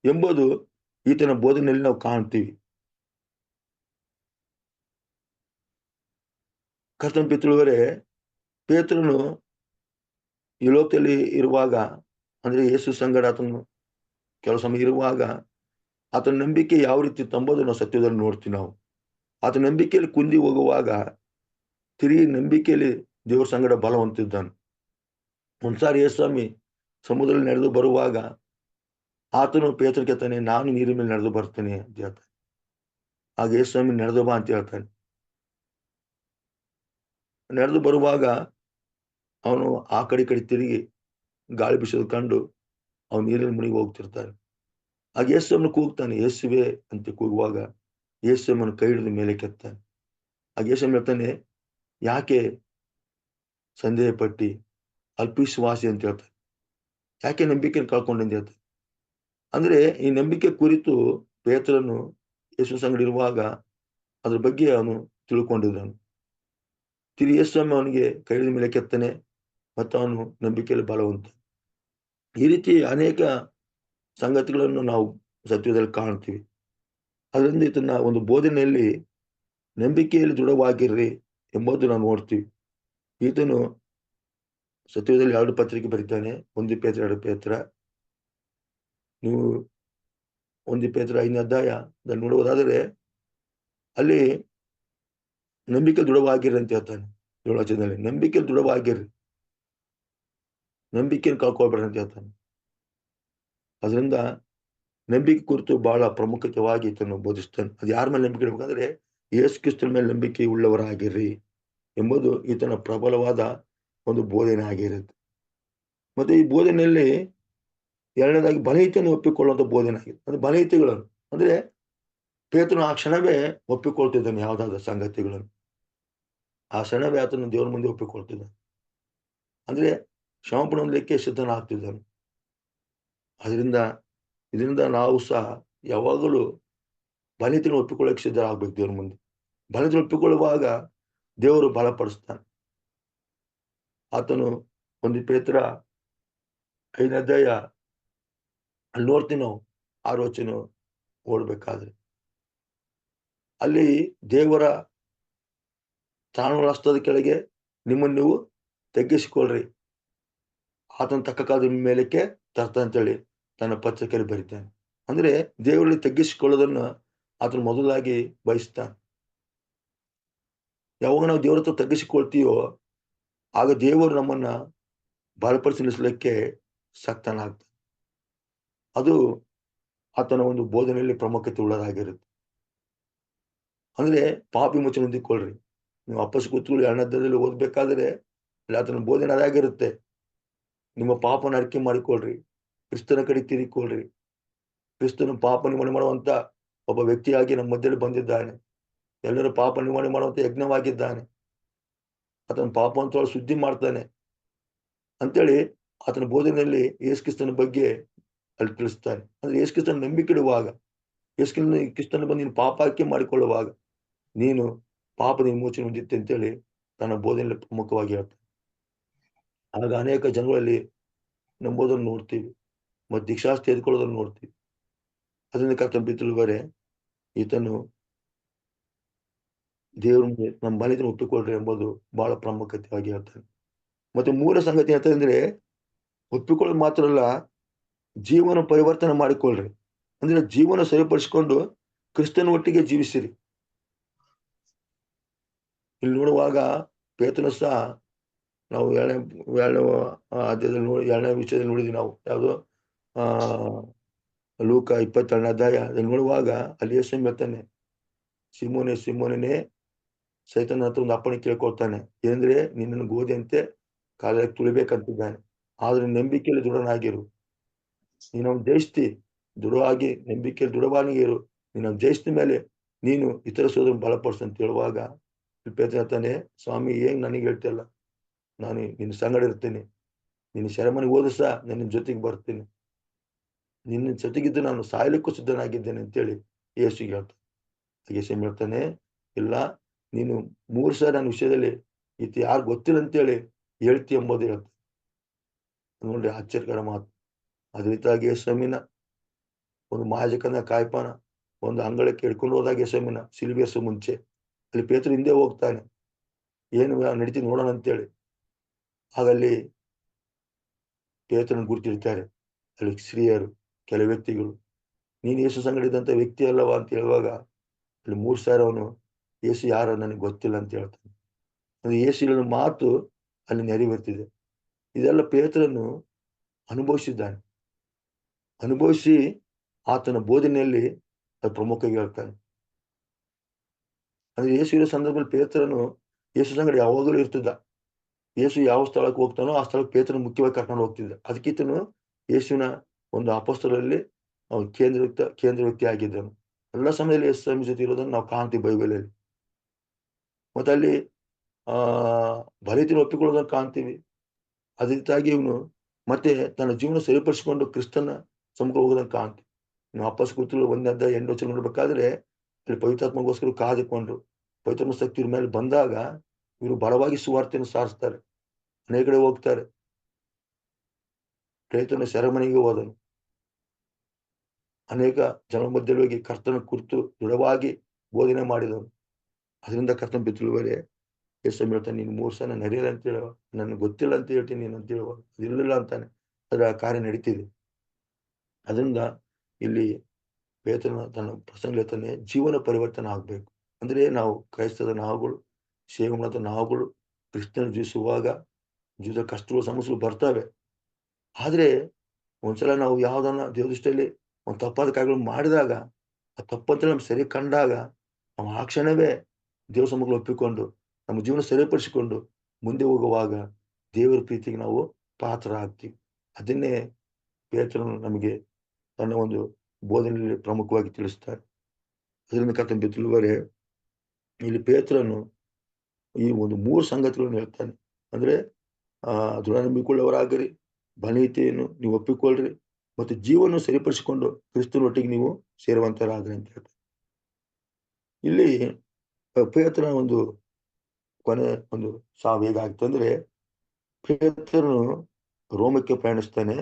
ಎಂಬುದು ಈತನ ಬೋಧನೆಯಲ್ಲಿ ನಾವು ಕಾಣ್ತೀವಿ. ಕರ್ತನ ಪಿತೃಗಳೇ, ಪೇತ್ರನು ಈ ಲೋಕದಲ್ಲಿ ಇರುವಾಗ, ಅಂದ್ರೆ ಯೇಸು ಸಂಗಡ ಆತನು ಕೆಲವು ಸಮಯ ಇರುವಾಗ ಆತನ ನಂಬಿಕೆ ಯಾವ ರೀತಿ ತಂಬೋದು ನಾವು ಸತ್ಯದಲ್ಲಿ ನೋಡ್ತೀವಿ. ನಾವು ಆತನ ನಂಬಿಕೆಯಲ್ಲಿ ಕುಂದಿ ಹೋಗುವಾಗ ತಿರುಗಿ ನಂಬಿಕೆಯಲ್ಲಿ ದೇವರ ಸಂಗಡ ಬಲವಂತಿದ್ದಾನೆ. ಒಂದ್ಸಾರಿ ಯೇಸುಸ್ವಾಮಿ ಸಮುದ್ರದಲ್ಲಿ ನಡೆದು ಬರುವಾಗ ಆತನು ಪೇತ್ರನಿಗೆ ಹೇಳ್ತಾನೆ, ನಾನು ನೀರಿನ ಮೇಲೆ ನಡೆದು ಬರ್ತೇನೆ ಅಂತ ಹೇಳ್ತಾನೆ. ಆಗ ಯೇಸುಸ್ವಾಮಿ ನಡೆದು ಬಾ ಅಂತ ಹೇಳ್ತಾನೆ. ನಡೆದು ಬರುವಾಗ ಅವನು ಆ ಕಡೆ ತಿರುಗಿ ಗಾಳಿ ಬೀಸೋದು ಕಂಡು ಅವನು ನೀರಿನ ಮುನಿಗೆ ಹೋಗ್ತಿರ್ತಾನೆ. ಆಗ ಯೇಸುವನ್ನು ಕೂಗ್ತಾನೆ, ಯೇಸುವೆ ಅಂತ ಕೂಗುವಾಗ ಯೇಸುವನ್ನು ಕೈ ಹಿಡಿದು ಮೇಲೆ ಕೆತ್ತಾನೆ. ಆಗ ಯೇಸು ಹೇಳ್ತಾನೆ, ಯಾಕೆ ಸಂದೇಹ ಪಟ್ಟಿ, ಅಲ್ಪವಿಶ್ವಾಸಿ ಅಂತ ಹೇಳ್ತಾನೆ. ಯಾಕೆ ನಂಬಿಕೆಯನ್ನು ಕಳ್ಕೊಂಡೆ ಅಂತ ಹೇಳ್ತಾನೆ. ಅಂದ್ರೆ ಈ ನಂಬಿಕೆ ಕುರಿತು ಪೇತ್ರನು ಯೇಸು ಸಂಗಡ ಇರುವಾಗ ಅದ್ರ ಬಗ್ಗೆ ಅವನು ತಿಳ್ಕೊಂಡಿದ್ದಾನು. ತಿರುಗಿ ಯೇಸುಸ್ವಾಮಿ ಅವನಿಗೆ ಕೈ ಹಿಡಿದ ಮೇಲೆ ಕೆತ್ತಾನೆ ಮತ್ತು ಅವನು ನಂಬಿಕೆಯಲ್ಲಿ ಬಲವಂತ. ಈ ರೀತಿ ಅನೇಕ ಸಂಗತಿಗಳನ್ನು ನಾವು ಸತ್ಯದಲ್ಲಿ ಕಾಣ್ತೀವಿ. ಅದರಿಂದ ಇದನ್ನ ಒಂದು ಬೋಧನೆಯಲ್ಲಿ ನಂಬಿಕೆಯಲ್ಲಿ ದೃಢವಾಗಿರ್ರಿ ಎಂಬುದು ನಾವು ನೋಡ್ತೀವಿ. ಈತನು ಸತ್ಯದಲ್ಲಿ 2 ಪತ್ರಿಕೆ ಬರೀತಾನೆ, 1 ಪೇತ್ರ 2 ಪೇತ್ರ. ನೀವು 1 ಪೇತ್ರ 5ನೇ ಅಧ್ಯಾಯ ನೋಡುವುದಾದರೆ ಅಲ್ಲಿ ನಂಬಿಕೆ ದೃಢವಾಗಿರ್ರಿ ಅಂತ ಹೇಳ್ತಾನೆ. 7 ವಚನದಲ್ಲಿ ನಂಬಿಕೆ ದೃಢವಾಗಿರ್ರಿ, ನಂಬಿಕೆಯನ್ನು ಕಳ್ಕೊಳ್ಬೇಡ್ರಿ ಅಂತ ಹೇಳ್ತಾನೆ. ಅದರಿಂದ ನಂಬಿಕೆ ಕುರಿತು ಬಹಳ ಪ್ರಮುಖವಾಗಿ ಈತನು ಬೋಧಿಸ್ತಾನೆ. ಅದು ಯಾರ ಮೇಲೆ ನಂಬಿಕೆ ಇಡಬೇಕಂದ್ರೆ ಯೇಸು ಕ್ರಿಸ್ತನ ಮೇಲೆ ನಂಬಿಕೆ ಉಳ್ಳವರಾಗಿರ್ರಿ ಎಂಬುದು ಈತನ ಪ್ರಬಲವಾದ ಒಂದು ಬೋಧನೆ ಆಗಿರುತ್ತೆ. ಮತ್ತೆ ಈ ಬೋಧನೆಯಲ್ಲಿ ಎರಡನೇದಾಗಿ ಬಲಹೀನತೆಯನ್ನು ಒಪ್ಪಿಕೊಳ್ಳುವಂತ ಬೋಧನೆ ಆಗಿದೆ. ಅದು ಬಲಹೀನತೆಗಳನ್ನು ಅಂದ್ರೆ ಪೇತ್ರನು ಆ ಕ್ಷಣವೇ ಒಪ್ಪಿಕೊಳ್ತಿದ್ದಾನೆ ಯಾವುದಾದ ಸಂಗತಿಗಳನ್ನು. ಆ ಕ್ಷಣವೇ ಆತನು ದೇವರ ಮುಂದೆ ಒಪ್ಪಿಕೊಳ್ತಿದ್ದಾನೆ. ಅಂದ್ರೆ ಕ್ಷಮಾಪಣೆ ಹೊಂದಲಿಕ್ಕೆ ಸಿದ್ಧನಾಗ್ತಿದ್ದಾನೆ. ಇದರಿಂದ ನಾವು ಸಹ ಯಾವಾಗಲೂ ಬಲಹೀನತೆಯನ್ನು ಒಪ್ಪಿಕೊಳ್ಳಕ್ಕೆ ಸಿದ್ಧರಾಗಬೇಕು ದೇವರ ಮುಂದೆ. ಬಲಹೀನತೆ ಒಪ್ಪಿಕೊಳ್ಳುವಾಗ ದೇವರು ಬಲಪಡಿಸ್ತಾನೆ. ಆತನು 1 ಪೇತ್ರ 5ನೇ ಅಧ್ಯಾಯ ಅಲ್ಲಿ ನೋಡ್ತೀವಿ ನಾವು 6 ವಚನ ಓಡ್ಬೇಕಾದ್ರೆ. ಅಲ್ಲಿ ದೇವರ ತ್ರಾಣಗಳ ಹಸ್ತದ ಕೆಳಗೆ ನಿಮ್ಮನ್ನು ನೀವು ತಗ್ಗಿಸಿಕೊಳ್ಳ್ರಿ, ಆತನ ತಕ್ಕ ಕಾಲದ ಮೇಲಕ್ಕೆ ತರ್ತಾನೆ ಅಂತೇಳಿ ತನ್ನ ಪತ್ರಿಕೆಯಲ್ಲಿ ಬರೀತಾನೆ. ಅಂದ್ರೆ ದೇವರಲ್ಲಿ ತಗ್ಗಿಸಿಕೊಳ್ಳೋದನ್ನ ಆತನು ಮೊದಲಾಗಿ ಬಯಸ್ತಾನೆ. ಯಾವಾಗ ನಾವು ದೇವರ ಹತ್ರ ತಗ್ಗಿಸಿಕೊಳ್ತೀವೋ ಆಗ ದೇವರು ನಮ್ಮನ್ನ ಬಲಪಡಿಸಿ ನಿಲ್ಲಿಸಲಿಕ್ಕೆ ಶಕ್ತನಾಗ್ತಾನೆ. ಅದು ಆತನ ಒಂದು ಬೋಧನೆಯಲ್ಲಿ ಪ್ರಾಮುಖ್ಯತೆ ಉಳ್ಳದಾಗಿರುತ್ತೆ. ಅಂದ್ರೆ ಪಾಪಿ ಮುಚ್ಚಿ ಹೊಂದಿಕೊಳ್ಳ್ರಿ. ನೀವು ವಾಪಸ್ ಕೂತ್ಕೊಳ್ಳಿ 2ನೇ ಅಧ್ಯಾಯದಲ್ಲಿ ಓದ್ಬೇಕಾದ್ರೆ ಅಲ್ಲಿ ಆತನ ಬೋಧನೆ ಅದಾಗಿರುತ್ತೆ. ನಿಮ್ಮ ಪಾಪನ ಅರಿಕೆ ಮಾಡಿಕೊಳ್ಳ್ರಿ, ಕ್ರಿಸ್ತನ ಕಡೆ ತಿರುಗಿಕೊಳ್ಳ್ರಿ. ಕ್ರಿಸ್ತನು ಪಾಪ ನಿವಾರಣೆ ಮಾಡುವಂತ ಒಬ್ಬ ವ್ಯಕ್ತಿಯಾಗಿ ನಮ್ಮ ಮಧ್ಯದಲ್ಲಿ ಬಂದಿದ್ದಾನೆ. ಎಲ್ಲರೂ ಪಾಪ ನಿವಾರಣೆ ಮಾಡುವಂತ ಯಜ್ಞವಾಗಿದ್ದಾನೆ. ಆತನ ಪಾಪ ಅಂತ ಶುದ್ಧಿ ಮಾಡ್ತಾನೆ ಅಂತೇಳಿ ಆತನ ಬೋಧನೆಯಲ್ಲಿ ಯೇಸು ಕ್ರಿಸ್ತನ ಬಗ್ಗೆ ಅಲ್ಲಿ ತಿಳಿಸ್ತಾನೆ. ಅಂದ್ರೆ ಯೇಸು ಕ್ರಿಸ್ತನ ನಂಬಿಕೆ ಇಡುವಾಗ, ಯೇಸು ಕ್ರಿಸ್ತನ ಬಂದು ನೀನು ಪಾಪ ಆಯ್ಕೆ ಮಾಡಿಕೊಳ್ಳುವಾಗ ನೀನು ಪಾಪದ ವಿಮೋಚನೆ ಹೊಂದಿತ್ತೆ ಅಂತೇಳಿ ತನ್ನ ಬೋಧನೆಯಲ್ಲಿ ಪ್ರಮುಖವಾಗಿ ಹೇಳ್ತಾನೆ. ಆಗ ಅನೇಕ ಜನಗಳಲ್ಲಿ ನಂಬೋದನ್ನು ನೋಡ್ತೀವಿ ಮತ್ತು ದೀಕ್ಷಾಸ್ತಿ ತೆಗೆದುಕೊಳ್ಳೋದನ್ನು ನೋಡ್ತೀವಿ. ಅದರಿಂದ ಕರ್ತನ ಪಿತೃಗಳೇ, ಈತನು ದೇವ್ರ ಮುಂದೆ ನಮ್ಮ ಬಲಿಯನ್ನು ಒಪ್ಪಿಕೊಳ್ಳ್ರಿ ಎಂಬುದು ಬಹಳ ಪ್ರಾಮುಖ್ಯತೆಯಾಗಿ ಹೇಳ್ತಾನೆ. ಮತ್ತೆ 3 ಸಂಗತಿ ಹೇಳ್ತಾನೆ ಅಂದ್ರೆ ಒಪ್ಪಿಕೊಳ್ಳೋದು ಮಾತ್ರ ಅಲ್ಲ, ಜೀವನ ಪರಿವರ್ತನೆ ಮಾಡಿಕೊಳ್ಳ್ರಿ. ಅಂದ್ರೆ ಜೀವನ ಸರಿಪಡಿಸಿಕೊಂಡು ಕ್ರಿಸ್ತನ ಒಟ್ಟಿಗೆ ಜೀವಿಸಿರಿ. ಇಲ್ಲಿ ನೋಡುವಾಗ ಪೇತ್ರನು ಸಹ ನಾವು ಎರಡನೇ ಅಧ್ಯಾಯದಲ್ಲಿ ಎರಡನೇ ವಿಷಯದಲ್ಲಿ ನೋಡಿದ್ವಿ ನಾವು ಯಾವುದು ಆ ಲೂಕ 22ನೇ ಅಧ್ಯಾಯ ಅದನ್ನು ನೋಡುವಾಗ ಅಲ್ಲಿ ಯೇಸು ಹೇಳ್ತಾನೆ, ಸಿಮೋನೆ ಸಿಮೋನೇ, ಸೈತನ ಹತ್ರ ಒಂದು ಅಪ್ಪಣೆ ಕೇಳ್ಕೊಳ್ತಾನೆ, ಏನಂದ್ರೆ ನಿನ್ನನ್ನು ಗೋಧಿಯಂತೆ ಕಾಲಕ್ಕೆ ತುಳಿಬೇಕಂತಿದ್ದಾನೆ, ಆದ್ರೆ ನಂಬಿಕೆಯಲ್ಲಿ ದೃಢನಾಗಿರು, ನೀನು ಜಯಿಸ್ತಿ, ದೃಢವಾಗಿ ನಂಬಿಕೆಯಲ್ಲಿ ದೃಢವಾಗಿರು, ನೀನು ಜಯಿಸಿದ ಮೇಲೆ ನೀನು ಇತರ ಸೋದರ ಬಲಪಡಿಸು ಅಂತ ಹೇಳುವಾಗ ಪೇತ್ರ ಹೇಳ್ತಾನೆ, ಸ್ವಾಮಿ ಏನ್ ನನಗೆ ಹೇಳ್ತಿಲ್ಲ, ನಾನು ನಿನ್ನ ಸಂಗಡ ಇರ್ತೀನಿ, ನಿನ್ನ ಸೆರೆಮನೆಗೆ ಹೋದ ಸಹ ನನ್ನ ಜೊತೆಗೆ ಬರ್ತೀನಿ, ನಿನ್ನ ಜೊತೆಗಿದ್ದು ನಾನು ಸಾಯಲಿಕ್ಕೂ ಸಿದ್ಧನಾಗಿದ್ದೇನೆ ಅಂತೇಳಿ ಯೇಸುಗೆ ಹೇಳ್ತಾನೆ. ಯೇಸು ಹೇಳ್ತಾನೆ, ಇಲ್ಲ, ನೀನು 3 ಸಾರಿ ನನ್ನ ವಿಷಯದಲ್ಲಿ ಈತ ಯಾರು ಗೊತ್ತಿಲ್ಲ ಅಂತೇಳಿ ಹೇಳ್ತಿ ಎಂಬುದು ಹೇಳ್ತಾನೆ. ನೋಡಿ ಆಶ್ಚರ್ಯಕರ ಮಾತು. ಅದೇ ರೀತಿಯಾಗಿ ಯೇಸುವಿನ ಒಂದು ಮಾಯಾಜಕನ ಕಾಯ್ಪಾನ ಒಂದು ಅಂಗಳಕ್ಕೆ ಹಿಡ್ಕೊಂಡು ಹೋದಾಗ ಯೇಸುವಿನ ಸಿಲುಬೆಸು ಮುಂಚೆ ಅಲ್ಲಿ ಪೇತ್ರ ಹಿಂದೆ ಹೋಗ್ತಾನೆ, ಏನು ನಡೀತಿ ನೋಡೋಣ ಅಂತೇಳಿ. ಆಗಲ್ಲಿ ಪೇತ್ರನ ಗುರುತಿರ್ತಾರೆ, ಅಲ್ಲಿ ಸ್ತ್ರೀಯರು, ಕೆಲ ವ್ಯಕ್ತಿಗಳು, ನೀನು ಯೇಸು ಸಂಗಡಿದಂತ ವ್ಯಕ್ತಿ ಅಲ್ಲವಾ ಅಂತ ಹೇಳುವಾಗ ಅಲ್ಲಿ 3 ಸಾರಿ ಅವನು ಯೇಸು ಯಾರು ನನಗೆ ಗೊತ್ತಿಲ್ಲ ಅಂತ ಹೇಳ್ತಾನೆ. ಅಂದ್ರೆ ಯೇಸು ಮಾತು ಅಲ್ಲಿ ನೆರವೇರ್ತಿದೆ. ಇದೆಲ್ಲ ಪೇತ್ರನು ಅನುಭವಿಸಿದ್ದಾನೆ. ಅನುಭವಿಸಿ ಆತನ ಬೋಧನೆಯಲ್ಲಿ ಅದು ಪ್ರಮುಖವಾಗಿ ಹೇಳ್ತಾನೆ. ಅಂದ್ರೆ ಯೇಸು ಇರೋ ಸಂದರ್ಭದಲ್ಲಿ ಪೇತ್ರನು ಯೇಸು ಸಂಗಡ ಯಾವಾಗಲೂ ಇರ್ತಿದ್ದ. ಯೇಸು ಯಾವ ಸ್ಥಳಕ್ಕೆ ಹೋಗ್ತಾನೋ ಆ ಸ್ಥಳಕ್ಕೆ ಪೇತ್ರನು ಮುಖ್ಯವಾಗಿ ಕರ್ಕೊಂಡು ಹೋಗ್ತಿದ್ದ. ಅದಕ್ಕಿಂತನು ಯೇಸುವಿನ ಒಂದು ಅಪೊಸ್ತಲರಲ್ಲಿ ಅವನು ಕೇಂದ್ರ ವ್ಯಕ್ತಿ ಆಗಿದ್ದನು. ಎಲ್ಲ ಸಮಯದಲ್ಲಿ ಯೇಸು ಸ್ವಾಮಿ ಜೊತೆ ಇರೋದನ್ನು ನಾವು ಕಾಣ್ತೀವಿ ಬೈಬಲಲ್ಲಿ. ಮತ್ತೆ ಅಲ್ಲಿ ಬಲಿತಿನ ಒಪ್ಪಿಕೊಳ್ಳೋದನ್ನು ಕಾಣ್ತೀವಿ. ಅದೇ ರೀತಿಯಾಗಿ ಇವನು ಮತ್ತೆ ತನ್ನ ಜೀವನ ಸರಿಪಡಿಸಿಕೊಂಡು ಕ್ರಿಸ್ತನ ಸಮ್ಮುಖ ಹೋಗೋದನ್ನು ಕಾಣ್ತೀವಿ. ಇನ್ನು ಅಪೊಸ್ತಲರು 1ನೇ ಅಧ್ಯಾಯ 8ನೇ ವಚನ ನೋಡ್ಬೇಕಾದ್ರೆ ಇಲ್ಲಿ ಪವಿತ್ರಾತ್ಮಗೋಸ್ಕರ ಕಾದುಕೊಂಡ್ರು. ಪವಿತ್ರಾತ್ಮ ಶಕ್ತಿ ಇವ್ರ ಮೇಲೆ ಬಂದಾಗ ಇವರು ಬಲವಾಗಿ ಸುವಾರ್ತೆಯನ್ನು ಸಾರಿಸ್ತಾರೆ, ಅನೇಕ ಕಡೆ ಹೋಗ್ತಾರೆ. ಪೇತ್ರನ ಸೆರೆಮನೆಗೆ ಹೋದನು, ಅನೇಕ ಜನ ಮಧ್ಯದಲ್ಲಿ ಹೋಗಿ ಕರ್ತನ ಕುರಿತು ದೃಢವಾಗಿ ಬೋಧನೆ ಮಾಡಿದನು. ಅದರಿಂದ ಕರ್ತನ ಬಿತ್ತುವರೆ ಯೇಸು ಹೇಳ್ತಾನೆ, ನೀನು 3 ಸಲ ನಡೆಯಲ್ಲ ಅಂತ ಹೇಳುವ, ನನಗೆ ಗೊತ್ತಿಲ್ಲ ಅಂತ ಹೇಳ್ತೀನಿ ನೀನು ಅಂತ ಹೇಳುವ, ಅದಿರಲಿಲ್ಲ ಅಂತಾನೆ. ಆದರೆ ಆ ಕಾರ್ಯ ನಡೀತಿದೆ. ಅದರಿಂದ ಇಲ್ಲಿ ಪೇತ್ರನ ತನ್ನ ಪ್ರಸಂಗ ಹೇಳ್ತಾನೆ, ಜೀವನ ಪರಿವರ್ತನೆ ಆಗ್ಬೇಕು. ಅಂದ್ರೆ ನಾವು ಕ್ರೈಸ್ತದ ನಾವುಗಳು, ಸೇವೆ ಮಾಡಿದ ನಾವುಗಳು ಕ್ರಿಸ್ತನ ಜೀವಿಸುವಾಗ ಜೀವಿತ ಕಷ್ಟಗಳು ಸಮಸ್ಯೆಗಳು ಬರ್ತವೆ. ಆದ್ರೆ ಒಂದ್ಸಲ ನಾವು ಯಾವ್ದನ್ನ ದೇವ್ರ ದೃಷ್ಟಿಯಲ್ಲಿ ಒಂದು ತಪ್ಪಾದ ಕಾರ್ಯಗಳು ಮಾಡಿದಾಗ, ಆ ತಪ್ಪಂತ ನಮ್ಗೆ ಸರಿ ಕಂಡಾಗ ನಾವು ಆ ಕ್ಷಣವೇ ದೇವ್ರ ಸಮ್ಮುಖದಲ್ಲಿ ಒಪ್ಪಿಕೊಂಡು ನಮ್ಮ ಜೀವನ ಸರಿಪಡಿಸಿಕೊಂಡು ಮುಂದೆ ಹೋಗುವಾಗ ದೇವರ ಪ್ರೀತಿಗೆ ನಾವು ಪಾತ್ರರಾಗ್ತೀವಿ. ಅದನ್ನೇ ಪೇತ್ರನು ನಮಗೆ ತನ್ನ ಒಂದು ಬೋಧನೆಯಲ್ಲಿ ಪ್ರಮುಖವಾಗಿ ತಿಳಿಸ್ತಾರೆ. ಅದರಿಂದ ಕರ್ತನ ಬಿತ್ತುವರೆ ಇಲ್ಲಿ ಪೇತ್ರನು ಈ ಒಂದು 3 ಸಂಗತಿಗಳನ್ನು ಹೇಳ್ತಾನೆ. ಅಂದ್ರೆ ದೃಢ ನಂಬಿಕೊಳ್ಳುವವರಾಗಿರಿ, ಭಲೀತೆಯನ್ನು ನೀವು ಒಪ್ಪಿಕೊಳ್ಳ್ರಿ, ಮತ್ತು ಜೀವನ ಸರಿಪಡಿಸಿಕೊಂಡು ಕ್ರಿಸ್ತನೊಟ್ಟಿಗೆ ನೀವು ಸೇರುವಂತರಾಗ್ರಿ ಅಂತ ಹೇಳ್ತಾರೆ. ಇಲ್ಲಿ ಪೇತ್ರನ ಒಂದು ಕೊನೆ ಒಂದು ಸಾವು ಹೇಗಾಗ್ತಂದ್ರೆ, ಪೇತ್ರನು ರೋಮಕ್ಕೆ ಪ್ರಯಾಣಿಸ್ತಾನೆ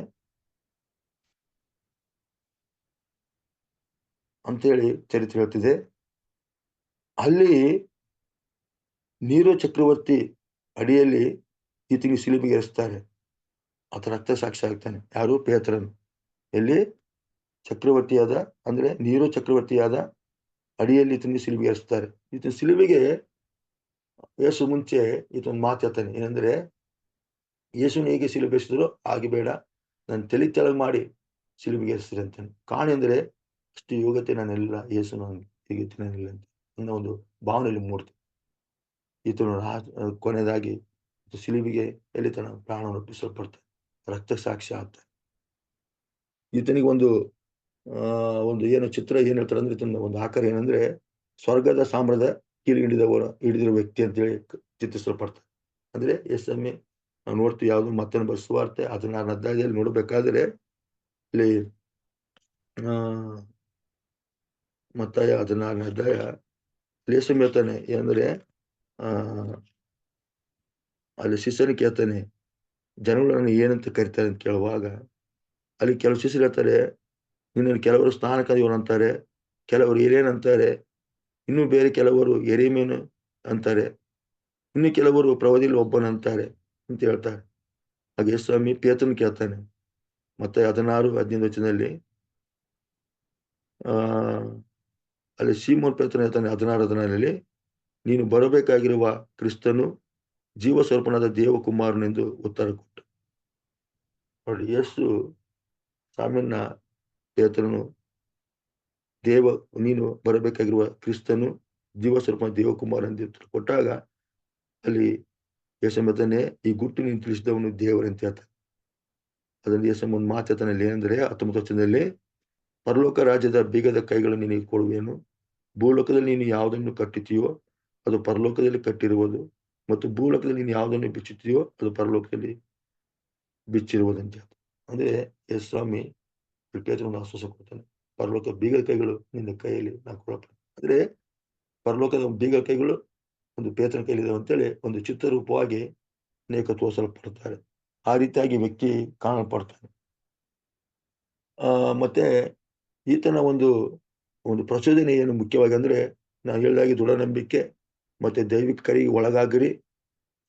ಅಂತೇಳಿ ಚರಿತ್ರೆ ಹೇಳ್ತಿದೆ. ಅಲ್ಲಿ ನೀರೋ ಚಕ್ರವರ್ತಿ ಅಡಿಯಲ್ಲಿ ಈತನಿಗೆ ಶಿಲುಬೆಗೆ ಏರಿಸ್ತಾರೆ. ಆತ ರಕ್ತ ಸಾಕ್ಷಿ ಆಗ್ತಾನೆ. ಯಾರು? ಪೇತ್ರನು. ಎಲ್ಲಿ? ಚಕ್ರವರ್ತಿಯಾದ ಅಂದ್ರೆ ನೀರೋ ಚಕ್ರವರ್ತಿಯಾದ ಅಡಿಯಲ್ಲಿ ಈತನಿಗೆ ಶಿಲುಬೆಗೆ ಏರಿಸ್ತಾರೆ. ಈತನ ಶಿಲುಬೆಗೆ ಯೇಸು ಮುಂಚೆ ಈತೊಂದು ಮಾತು ಹೇಳ್ತಾನೆ, ಏನಂದ್ರೆ ಯೇಸುನ ಹೇಗೆ ಶಿಲುಬೆ ಏರಿಸಿದ್ರು ಹಾಗೆ ಬೇಡ, ನನ್ನ ತಲೆ ತೆಳಗ್ ಮಾಡಿ ಶಿಲುಬೆಗೆ ಏರಿಸ್ರಿ ಅಂತಾನೆ. ಕಾರಣ ಅಂದ್ರೆ ಅಷ್ಟು ಯೋಗ್ಯತೆ ನಾನೆಲ್ಲ ಯೇಸುನ ಹೀಗೆ ನಾನಿಲ್ಲ ಅಂತ ಅನ್ನೋ ಒಂದು ಭಾವನೆಯಲ್ಲಿ ಮೂಡ್ತು. ಈತನು ಕೊನೆಯದಾಗಿ ಶಿಲುಬೆಗೆ ಎಲ್ಲಿ ತನ್ನ ಪ್ರಾಣವನ್ನು ಒಪ್ಪಿಸಲ್ಪಡ್ತಾನೆ, ರಕ್ತ ಸಾಕ್ಷಿ ಆಗ್ತಾನೆ. ಈತನಿಗೆ ಒಂದು ಒಂದು ಏನು ಚಿತ್ರ ಏನ್ ಹೇಳ್ತಾರೆ ಅಂದ್ರೆ, ಈತನ ಒಂದು ಆಕಾರ ಏನಂದ್ರೆ ಸ್ವರ್ಗದ ಸಾಮ್ರಾಜ್ಯದ ಕೀಲು ಹಿಡಿದಿರುವ ವ್ಯಕ್ತಿ ಅಂತೇಳಿ ಚಿತ್ರಿಸಲ್ಪಡ್ತಾರೆ. ಅಂದ್ರೆ ಎಸ್ಎಂಎ ನಾವು ನೋಡ್ತೀವಿ, ಯಾವ್ದು ಮತ್ತೊಂದು ಬಸ್ ಸುವಾರ್ತೆ 16ನೇ ಅಧ್ಯಾಯದಲ್ಲಿ ನೋಡ್ಬೇಕಾದ್ರೆ ಇಲ್ಲಿ ಮತ್ತಾಯ 16ನೇ ಅಧ್ಯಾಯ ಯೇಸು ಹೇಳ್ತಾನೆ, ಏನಂದ್ರೆ ಅಲ್ಲಿ ಶಿಷ್ಯನಿಗೆ ಕೇಳ್ತಾನೆ, ಜನಗಳು ನನಗೆ ಏನಂತ ಕರೀತಾರೆ ಅಂತ ಕೇಳುವಾಗ ಅಲ್ಲಿ ಕೆಲವು ಶಿಷ್ಯರು ಹೇಳ್ತಾರೆ, ನಿನ್ನನ್ನು ಕೆಲವರು ಸ್ನಾನಕಾದಿಯವನು ಅಂತಾರೆ, ಕೆಲವರು ಹಿರಿಯನ್ ಅಂತಾರೆ, ಇನ್ನು ಬೇರೆ ಕೆಲವರು ಯೆರೆಮೀಯನು ಅಂತಾರೆ, ಇನ್ನು ಕೆಲವರು ಪ್ರವಾದಿಯಲ್ಲಿ ಒಬ್ಬನಂತಾರೆ ಅಂತ ಹೇಳ್ತಾರೆ. ಹಾಗೆ ಸ್ವಾಮಿ ಪೇತ್ರನು ಕೇಳ್ತಾನೆ, ಮತ್ತೆ 16-15 ವಚನದಲ್ಲಿ ಅಲ್ಲಿ ಸೀಮೋನ್ ಪೇತ್ರನು ಹೇಳ್ತಾನೆ 16-16ರಲ್ಲಿ, ನೀನು ಬರಬೇಕಾಗಿರುವ ಕ್ರಿಸ್ತನು ಜೀವ ಸ್ವರೂಪನಾದ ದೇವಕುಮಾರನೆಂದು ಉತ್ತರ ಕೊಟ್ಟ. ನೋಡಿ, ಯೇಸು ಸಾಮಾನ್ಯ ಪೇತ್ರನು ನೀನು ಬರಬೇಕಾಗಿರುವ ಕ್ರಿಸ್ತನು ಜೀವ ಸ್ವರೂಪ ದೇವಕುಮಾರ ಎಂದು ಉತ್ತರ ಕೊಟ್ಟಾಗ ಅಲ್ಲಿ ಯೇಸು ಈ ಗುಟ್ಟು ನೀನು ತಿಳಿಸಿದವನು ದೇವರಂತ ಹೇಳ್ತಾನೆ. ಅದರಲ್ಲಿ ಯೇಸು ಒಂದು ಮಾತು ಹೇಳ್ತಾನೆ ಏನಂದ್ರೆ 19 ಪರಲೋಕ ರಾಜ್ಯದ ಬೀಗದ ಕೈಗಳನ್ನು ನಿನಗೆ ಕೊಡುವೆನು. ಭೂಲೋಕದಲ್ಲಿ ನೀನು ಯಾವುದನ್ನು ಕಟ್ಟುತ್ತೀಯೋ ಅದು ಪರಲೋಕದಲ್ಲಿ ಕಟ್ಟಿರುವುದು, ಮತ್ತು ಭೂಲೋಕದಲ್ಲಿ ನೀನು ಯಾವುದನ್ನು ಬಿಚ್ಚುತ್ತೀಯೋ ಅದು ಪರಲೋಕದಲ್ಲಿ ಬಿಚ್ಚಿರುವುದಂತ. ಅಂದ್ರೆ ಯೇಸು ಸ್ವಾಮಿ ಪೇತ್ರನಿಗೆ ಆಶ್ವಾಸ ಕೊಡ್ತಾನೆ, ಪರಲೋಕ ಬೀಗದ ಕೈಗಳು ನಿನ್ನ ಕೈಯಲ್ಲಿ ನಾನು ಕೊಡಪ್ಪ. ಅಂದ್ರೆ ಪರಲೋಕದ ಬೀಗದ ಕೈಗಳು ಒಂದು ಪೇತ್ರನ ಕೈಲಿದೆ ಅಂತೇಳಿ ಒಂದು ಚಿತ್ರರೂಪವಾಗಿ ಅನೇಕ ತೋರಿಸಲ್ಪಡ್ತಾರೆ. ಆ ರೀತಿಯಾಗಿ ವ್ಯಕ್ತಿ ಕಾಣಲ್ಪಡ್ತಾನೆ. ಮತ್ತೆ ಈತನ ಒಂದು ಪ್ರಚೋದನೆ ಏನು ಮುಖ್ಯವಾಗಿ ಅಂದ್ರೆ, ನಾನು ಹೇಳಿದಾಗೆ ದೃಢ ನಂಬಿಕೆ ಮತ್ತೆ ದೈವಿಕ ಕರೆಗೆ ಒಳಗಾಗಿರಿ.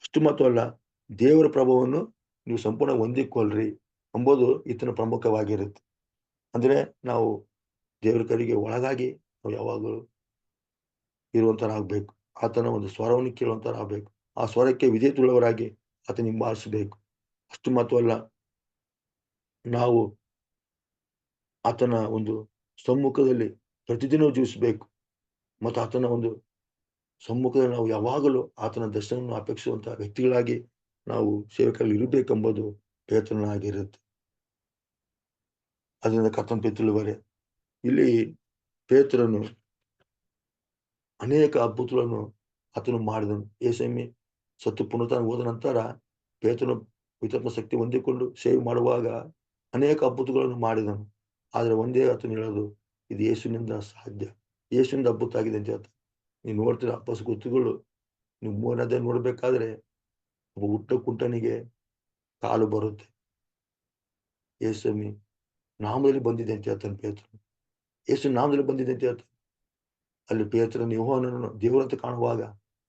ಅಷ್ಟು ಮಾತ್ರ ಅಲ್ಲ, ದೇವರ ಪ್ರಭಾವವನ್ನು ನೀವು ಸಂಪೂರ್ಣ ಹೊಂದಿಕೊಳ್ಳ್ರಿ ಎಂಬುದು ಈತನ ಪ್ರಮುಖವಾಗಿರುತ್ತೆ. ಅಂದ್ರೆ ನಾವು ದೇವರ ಕರೆಗೆ ಒಳಗಾಗಿ ನಾವು ಯಾವಾಗಲೂ ಇರುವಂತರಾಗಬೇಕು. ಆತನ ಒಂದು ಸ್ವರವನ್ನು ಕೇಳುವಂತರಾಗಬೇಕು. ಆ ಸ್ವರಕ್ಕೆ ವಿಧೇಯತೆಯುಳ್ಳವರಾಗಿ ಆತನ ಹಿಂಬಾಲಿಸಬೇಕು. ಅಷ್ಟು ಮಾತ್ರ ಅಲ್ಲ, ನಾವು ಆತನ ಒಂದು ಸಮ್ಮುಖದಲ್ಲಿ ಪ್ರತಿದಿನ ಜೀವಿಸಬೇಕು. ಮತ್ತು ಆತನ ಒಂದು ಸಮ್ಮುಖದಲ್ಲಿ ನಾವು ಯಾವಾಗಲೂ ಆತನ ದರ್ಶನವನ್ನು ಅಪೇಕ್ಷಿಸುವಂತಹ ವ್ಯಕ್ತಿಗಳಾಗಿ ನಾವು ಸೇವಕರಲ್ಲಿ ಇರಬೇಕೆಂಬುದು ಪೇತ್ರನಾಗಿರುತ್ತೆ. ಅದರಿಂದ ಕರ್ತನ ತಿಳಿವರೆ ಇಲ್ಲಿ ಪೇತ್ರನು ಅನೇಕ ಅದ್ಭುತಗಳನ್ನು ಆತನು ಮಾಡಿದನು. ಯೇಸು ಸತ್ತು ಪುನರುತ್ಥಾನ ಹೋದ ನಂತರ ಪೇತ್ರನು ವಿತರ್ಮ ಶಕ್ತಿ ಹೊಂದಿಕೊಂಡು ಸೇವೆ ಮಾಡುವಾಗ ಅನೇಕ ಅದ್ಭುತಗಳನ್ನು ಮಾಡಿದನು. ಆದರೆ ಒಂದೇ ಆತನು ಹೇಳೋದು, ಇದು ಯೇಸುವಿನಿಂದ ಸಾಧ್ಯ, ಯೇಸುವಿನಿಂದ ಅದ್ಭುತ ಆಗಿದೆ ಅಂತ ಹೇಳ್ತಾರೆ. ನೀವು ನೋಡ್ತೀರ ಅಪ್ಪಸ್ ಗೊತ್ತುಗಳು, ನೀವು 3ನೇ ಅಧ್ಯಾಯ ನೋಡ್ಬೇಕಾದ್ರೆ ಒಬ್ಬ ಹುಟ್ಟ ಕುಂಟನಿಗೆ ಕಾಲು ಬರುತ್ತೆ, ಯೇಸುವಿ ನಾಮದಲ್ಲಿ ಬಂದಿದೆ ಅಂತ ಹೇಳ್ತಾನೆ ಪೇತ್ರನು. ಯೇಸು ನಾಮದಲ್ಲಿ ಬಂದಿದೆ ಅಂತ ಹೇಳ್ತಾನೆ. ಅಲ್ಲಿ ಪೇತ್ರನು ಯೋಹಾನನನ್ನು ದೇವರಂತ ಕಾಣುವಾಗ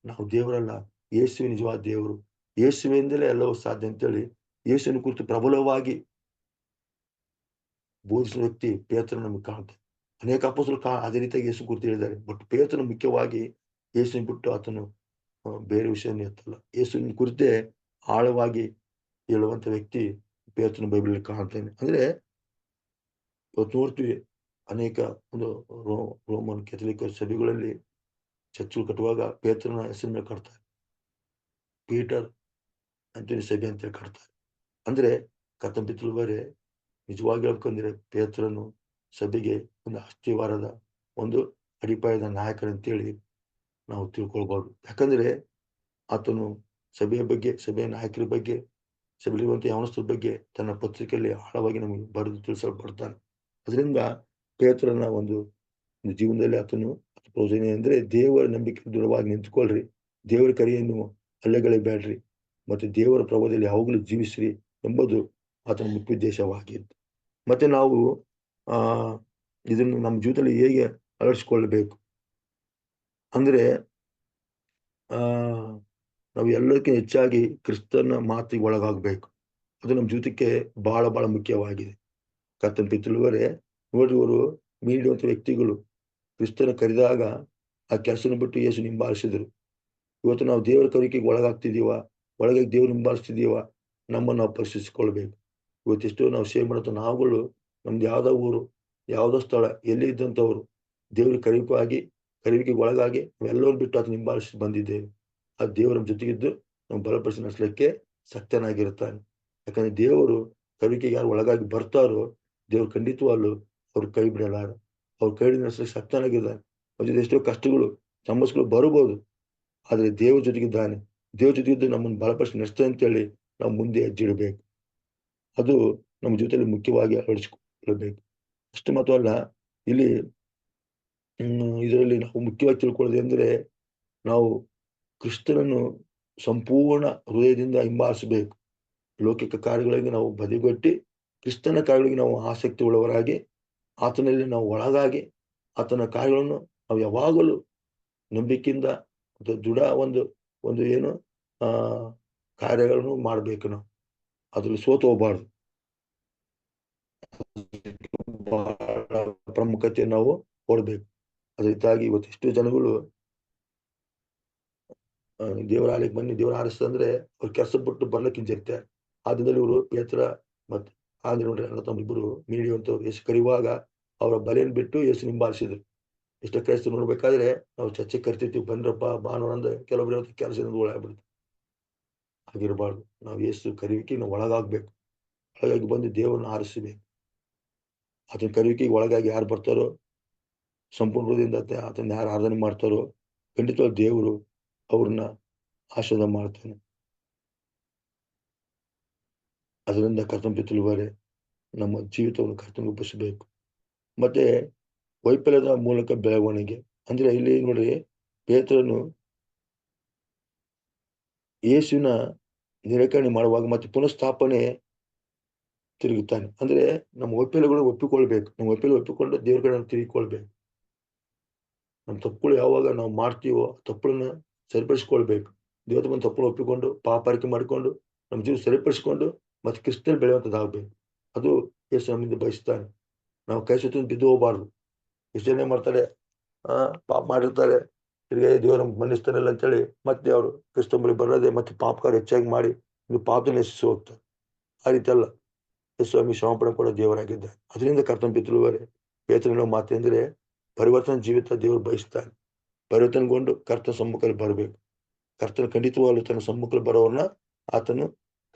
ನಾವು ದೇವರಲ್ಲ, ಯೇಸುವೆ ನಿಜವಾದ ದೇವರು, ಯೇಸುವಿನಿಂದಲೇ ಎಲ್ಲವೂ ಸಾಧ್ಯ ಅಂತೇಳಿ ಯೇಸುವಿನ ಕುರಿತು ಪ್ರಬಲವಾಗಿ ಬೋಧಿಸುವ ವ್ಯಕ್ತಿ ಪೇತ್ರನ ನಮಗೆ ಕಾಣುತ್ತೆ. ಅನೇಕ ಅಪೊಸ್ತಲರು ಅದೇ ರೀತಿಯಾಗಿ ಯೇಸು ಕುರಿತು ಹೇಳಿದ್ದಾರೆ. ಬಟ್ ಪೇತ್ರನು ಮುಖ್ಯವಾಗಿ ಯೇಸುವಿನ ಬಿಟ್ಟು ಆತನು ಬೇರೆ ವಿಷಯವನ್ನು ಎತ್ತಲ್ಲ. ಯೇಸುವಿನ ಕುರಿತೇ ಆಳವಾಗಿ ಹೇಳುವಂತ ವ್ಯಕ್ತಿ ಪೇತ್ರನ ಬೈಬಲ್ ಕಾಣ್ತೇನೆ. ಅಂದ್ರೆ ಇವತ್ತು ನೋಡ್ತೀವಿ, ಅನೇಕ ಒಂದು ರೋಮನ್ ಕೆಥಲಿಕ್ ಸಭೆಗಳಲ್ಲಿ ಚರ್ಚ್ಗಳು ಕಟ್ಟುವಾಗ ಪೇತ್ರನ ಹೆಸರಿನ ಕಟ್ತಾರೆ, ಪೀಟರ್ ಅಂತೇಳಿ ಸಭೆ ಅಂತೇಳಿ ಕಟ್ತಾರೆ. ಅಂದ್ರೆ ಕರ್ತನ ತಿಳಿವರೆ ನಿಜವಾಗಿ ಹೇಳ್ಬೇಕಂದ್ರೆ ಪೇತ್ರನು ಸಭೆಗೆ ಒಂದು ಅಸ್ಥಿವಾರದ ಒಂದು ಅಡಿಪಾಯದ ನಾಯಕರಂತೇಳಿ ನಾವು ತಿಳ್ಕೊಳ್ಬಹುದು. ಯಾಕಂದ್ರೆ ಆತನು ಸಭೆಯ ಬಗ್ಗೆ, ಸಭೆಯ ನಾಯಕರ ಬಗ್ಗೆ, ಸಭೆಯಲ್ಲಿರುವಂತಹ ಯವನಸ್ಥರ ಬಗ್ಗೆ ತನ್ನ ಪತ್ರಿಕೆಯಲ್ಲಿ ಆಳವಾಗಿ ನಮಗೆ ಬರೆದು ತಿಳಿಸಲ್ಪಡ್ತಾನೆ. ಅದರಿಂದ ಪೇತ್ರನ ಒಂದು ಜೀವನದಲ್ಲಿ ಆತನು ಪ್ರಯೋಜನ ಅಂದ್ರೆ ದೇವರ ನಂಬಿಕೆ ದೃಢವಾಗಿ ನಿಂತುಕೊಳ್ಳ್ರಿ, ದೇವರ ಕರೆಯನ್ನು ಅಲ್ಲೆಗಳಬೇಡ್ರಿ, ಮತ್ತು ದೇವರ ಪ್ರಭಾವದಲ್ಲಿ ಯಾವಾಗಲೂ ಜೀವಿಸ್ರಿ ಎಂಬುದು ಆತನ ಮುಖ್ಯ ಉದ್ದೇಶವಾಗಿತ್ತು. ಮತ್ತೆ ನಾವು ಇದನ್ನು ನಮ್ಮ ಜೀವಿತದಲ್ಲಿ ಹೇಗೆ ಅಳವಡಿಸಿಕೊಳ್ಳಬೇಕು ಅಂದ್ರೆ, ನಾವು ಎಲ್ಲಕ್ಕಿಂತ ಹೆಚ್ಚಾಗಿ ಕ್ರಿಸ್ತನ ಮಾತಿಗೆ ಒಳಗಾಗಬೇಕು. ಅದು ನಮ್ಮ ಜೀವಿತಕ್ಕೆ ಬಹಳ ಬಹಳ ಮುಖ್ಯವಾಗಿದೆ. ಕರ್ತನ ತಿಳಿವರೆ ನೋಡುವವರು ಮೀಡುವಂತ ವ್ಯಕ್ತಿಗಳು ಕ್ರಿಸ್ತನ ಕರೆದಾಗ ಆ ಕೆಲಸನ ಬಿಟ್ಟು ಯೇಸು ಹಿಂಬಾಲಿಸಿದ್ರು. ಇವತ್ತು ನಾವು ದೇವರ ಕರಿಕೆಗೆ ಒಳಗಾಗ್ತಿದೀವ, ಒಳಗಾಗಿ ದೇವ್ರು ಹಿಂಬಾಲಿಸ್ತಿದೀವ, ನಮ್ಮನ್ನು ನಾವು ಪರಿಶೀಲಿಸಿಕೊಳ್ಬೇಕು. ಇವತ್ತೆಷ್ಟೋ ನಾವು ಸೇವೆ ಮಾಡೋ ನಾವುಗಳು ನಮ್ದು ಯಾವ್ದೋ ಊರು, ಯಾವುದೋ ಸ್ಥಳ, ಎಲ್ಲಿ ಇದ್ದಂಥವ್ರು ದೇವ್ರ ಕರಿವಿಕೆಗೆ ಒಳಗಾಗಿ ನಾವೆಲ್ಲರೂ ಬಿಟ್ಟು ಅದನ್ನ ಹಿಂಬಾಲಿಸಿ ಬಂದಿದ್ದೇವೆ. ಆ ದೇವರ ಜೊತೆಗಿದ್ದು ನಾವು ಬಲಪಡಿಸಿ ನಡೆಸಲಿಕ್ಕೆ ಸತ್ಯನಾಗಿರ್ತಾನೆ. ಯಾಕಂದ್ರೆ ದೇವರು ಕರಿವಿಕೆಗೆ ಯಾರು ಒಳಗಾಗಿ ಬರ್ತಾರೋ ದೇವ್ರು ಖಂಡಿತವಾಗ್ಲು ಅವ್ರ ಕೈ ಬಿಡಲಾರ, ಅವ್ರ ಕೈ ನಡೆಸಲಿಕ್ಕೆ ಸತ್ಯನಾಗಿದ್ದಾನೆ. ಅವ್ರ ಎಷ್ಟೋ ಕಷ್ಟಗಳು ಸಮಸ್ಯೆಗಳು ಬರಬಹುದು, ಆದ್ರೆ ದೇವ್ರ ಜೊತೆಗಿದ್ದಾನೆ. ದೇವ್ರ ಜೊತೆಗಿದ್ದು ನಮ್ಮನ್ನು ಬಲಪಡಿಸಿ ನಡೆಸ್ತಾನೆ ಅಂತೇಳಿ ನಾವು ಮುಂದೆ ಹೆಜ್ಜಿಡಬೇಕು. ಅದು ನಮ್ಮ ಜೊತೆಯಲ್ಲಿ ಮುಖ್ಯವಾಗಿ ಅಳವಡಿಸಿಕೊಳ್ಳಬೇಕು. ಅಷ್ಟು ಮಾತ್ರ ಅಲ್ಲ, ಇಲ್ಲಿ ಇದರಲ್ಲಿ ನಾವು ಮುಖ್ಯವಾಗಿ ತಿಳ್ಕೊಳ್ಳೋದು ಅಂದ್ರೆ, ನಾವು ಕ್ರಿಸ್ತನನ್ನು ಸಂಪೂರ್ಣ ಹೃದಯದಿಂದ ಹಿಂಬಾಲಿಸಬೇಕು. ಲೌಕಿಕ ಕಾರ್ಯಗಳಿಗೆ ನಾವು ಬದಿಗೊಟ್ಟಿ ಕ್ರಿಸ್ತನ ಕಾರ್ಯಗಳಿಗೆ ನಾವು ಆಸಕ್ತಿ ಉಳ್ಳವರಾಗಿ ಆತನಲ್ಲಿ ನಾವು ಒಳಗಾಗಿ ಆತನ ಕಾರ್ಯಗಳನ್ನು ನಾವು ಯಾವಾಗಲೂ ನಂಬಿಕೆಯಿಂದ ದೃಢ ಒಂದು ಏನು ಕಾರ್ಯಗಳನ್ನು ಮಾಡಬೇಕು. ನಾವು ಅದ್ರಲ್ಲಿ ಸೋತು ಹೋಗಬಾರ್ದು. ಬಹಳ ಪ್ರಾಮುಖ್ಯತೆ ನಾವು ಕೊಡಬೇಕು. ಅದೇ ರೀತಿಯಾಗಿ ಇವತ್ತೆಷ್ಟು ಜನಗಳು ದೇವರ ಆಲಯಕ್ಕೆ ಬನ್ನಿ, ದೇವರ ಆರಿಸ್ತಂದ್ರೆ ಅವ್ರು ಕೆಲಸ ಬಿಟ್ಟು ಬರ್ಲಿಕ್ಕೆ ಹಿಂಜರಿತಾರೆ. ಆ ದಿನದಲ್ಲಿ ಇವರು ಪೇತ್ರ ಮತ್ತು ಆಂದ್ರೆ ನೋಡ್ರಿ ಅಣ್ಣ ತಮ್ಮಿಬ್ಬರು ಮೀನು ಹಿಡಿಯುವಂಥವ್ರು ಯೇಸು ಕರೆಯುವಾಗ ಅವರ ಬಲೆಯನ್ನು ಬಿಟ್ಟು ಯೇಸು ಹಿಂಬಾಲಿಸಿದ್ರು. ಇಷ್ಟ ಕ್ರೈಸ್ತ ನೋಡ್ಬೇಕಾದ್ರೆ ನಾವು ಚರ್ಚೆಗೆ ಕರಿತಿರ್ತೀವಿ, ಬನ್ರಪ್ಪ ಭಾನುವಾರ ಅಂದ್ರೆ ಕೆಲವೊಬ್ಬರು ಕೆಲಸದಿಂದ ಒಳಗಾಗ್ಬಿಡುತ್ತೆ. ಹಾಗಿರಬಾರ್ದು. ನಾವು ಯೇಸು ಕರೆಯುವಿಕೆ ನಾವು ಒಳಗಾಗ್ಬೇಕು. ಒಳಗಾಗಿ ಬಂದು ದೇವರನ್ನ ಆರಿಸಬೇಕು. ಆತನ ಕರೆಯುವಿಕೆಗೆ ಒಳಗಾಗಿ ಯಾರು ಬರ್ತಾರೋ, ಸಂಪೂರ್ಣ ಹೃದಯದಿಂದ ಆತನ ಯಾರು ಆರಾಧನೆ ಮಾಡ್ತಾರೋ, ಖಂಡಿತವಾಗಿ ದೇವರು ಅವ್ರನ್ನ ಆಶೀರ್ವಾದ ಮಾಡ್ತಾನೆ. ಅದರಿಂದ ಕರ್ತನ ಪ್ರೀತಿಯುಳ್ಳವರೇ, ನಮ್ಮ ಜೀವಿತವನ್ನು ಕರ್ತನಿಗೆ ಒಪ್ಪಿಸಬೇಕು. ಮತ್ತೆ ವೈಫಲ್ಯದ ಮೂಲಕ ಬೆಳವಣಿಗೆ ಅಂದ್ರೆ ಇಲ್ಲಿ ನೋಡ್ರಿ, ಪೇತ್ರನು ಯೇಸುವಿನ ನಿರಾಕರಣೆ ಮಾಡುವಾಗ ಮತ್ತೆ ಪುನಃಸ್ಥಾಪನೆ ತಿರುಗುತ್ತಾನೆ. ಅಂದ್ರೆ ನಮ್ಮ ವೈಫಲ್ಯಗಳು ಒಪ್ಪಿಕೊಳ್ಬೇಕು. ನಮ್ಮ ವೈಫಲ್ಯ ಒಪ್ಪಿಕೊಂಡು ದೇವ್ರ ಕಡೆ ನಾವು ತಿರುಗಿಕೊಳ್ಬೇಕು. ನಮ್ಮ ತಪ್ಪುಗಳು ಯಾವಾಗ ನಾವು ಮಾಡ್ತೀವೋ ತಪ್ಪುಗಳನ್ನ ಸರಿಪಡಿಸಿಕೊಳ್ಬೇಕು. ದೇವರ ಮುಂದೆ ತಪ್ಪುಗಳು ಒಪ್ಪಿಕೊಂಡು ಪಾಪ ಅರಿಕೆ ಮಾಡಿಕೊಂಡು ನಮ್ಮ ಜೀವ ಸರಿಪಡಿಸಿಕೊಂಡು ಮತ್ತೆ ಕ್ರಿಸ್ತನಲ್ಲಿ ಬೆಳೆಯುವಂಥದ್ದಾಗಬೇಕು. ಅದು ಯೇಸು ನಮ್ಮಿಂದ ಬಯಸ್ತಾನೆ. ನಾವು ಕೈ ಸುತ್ತ ಬಿದ್ದು ಹೋಗಬಾರ್ದು. ಎಷ್ಟು ಜನ ಮಾಡ್ತಾರೆ, ಪಾಪ ಮಾಡಿರ್ತಾರೆ, ತಿರ್ಗಿ ದೇವರು ನಮ್ಗೆ ಮನ್ನಿಸ್ತಾನಿಲ್ಲ ಅಂತೇಳಿ ಮತ್ತೆ ಅವರು ಕ್ರಿಸ್ತ ಬಳಿ ಬರೋದೇ ಮತ್ತೆ ಪಾಪಕಾರ ಹೆಚ್ಚಾಗಿ ಮಾಡಿ ಇದು ಪಾಪದಲ್ಲಿ ನಶಿಸಿ ಹೋಗ್ತಾರೆ. ಆ ರೀತಿ ಅಲ್ಲ. ಸ್ವಾಮಿ ಶ್ರಮಪಡ ಕೂಡ ದೇವರಾಗಿದ್ದ. ಅದರಿಂದ ಕರ್ತನ ಪ್ರೀತಿಯುಳ್ಳವರೇ, ಪೇತ್ರನ ಮಾತೆಂದರೆ ಪರಿವರ್ತನೆ ಜೀವಿತ ದೇವರು ಬಯಸ್ತಾನೆ. ಪರಿವರ್ತನೆಗೊಂಡು ಕರ್ತನ ಸಮ್ಮುಖದಲ್ಲಿ ಬರಬೇಕು. ಕರ್ತನ ಖಂಡಿತವಾಗಲು ತನ್ನ ಸಮ್ಮುಖದಲ್ಲಿ ಬರೋವನ್ನ ಆತನು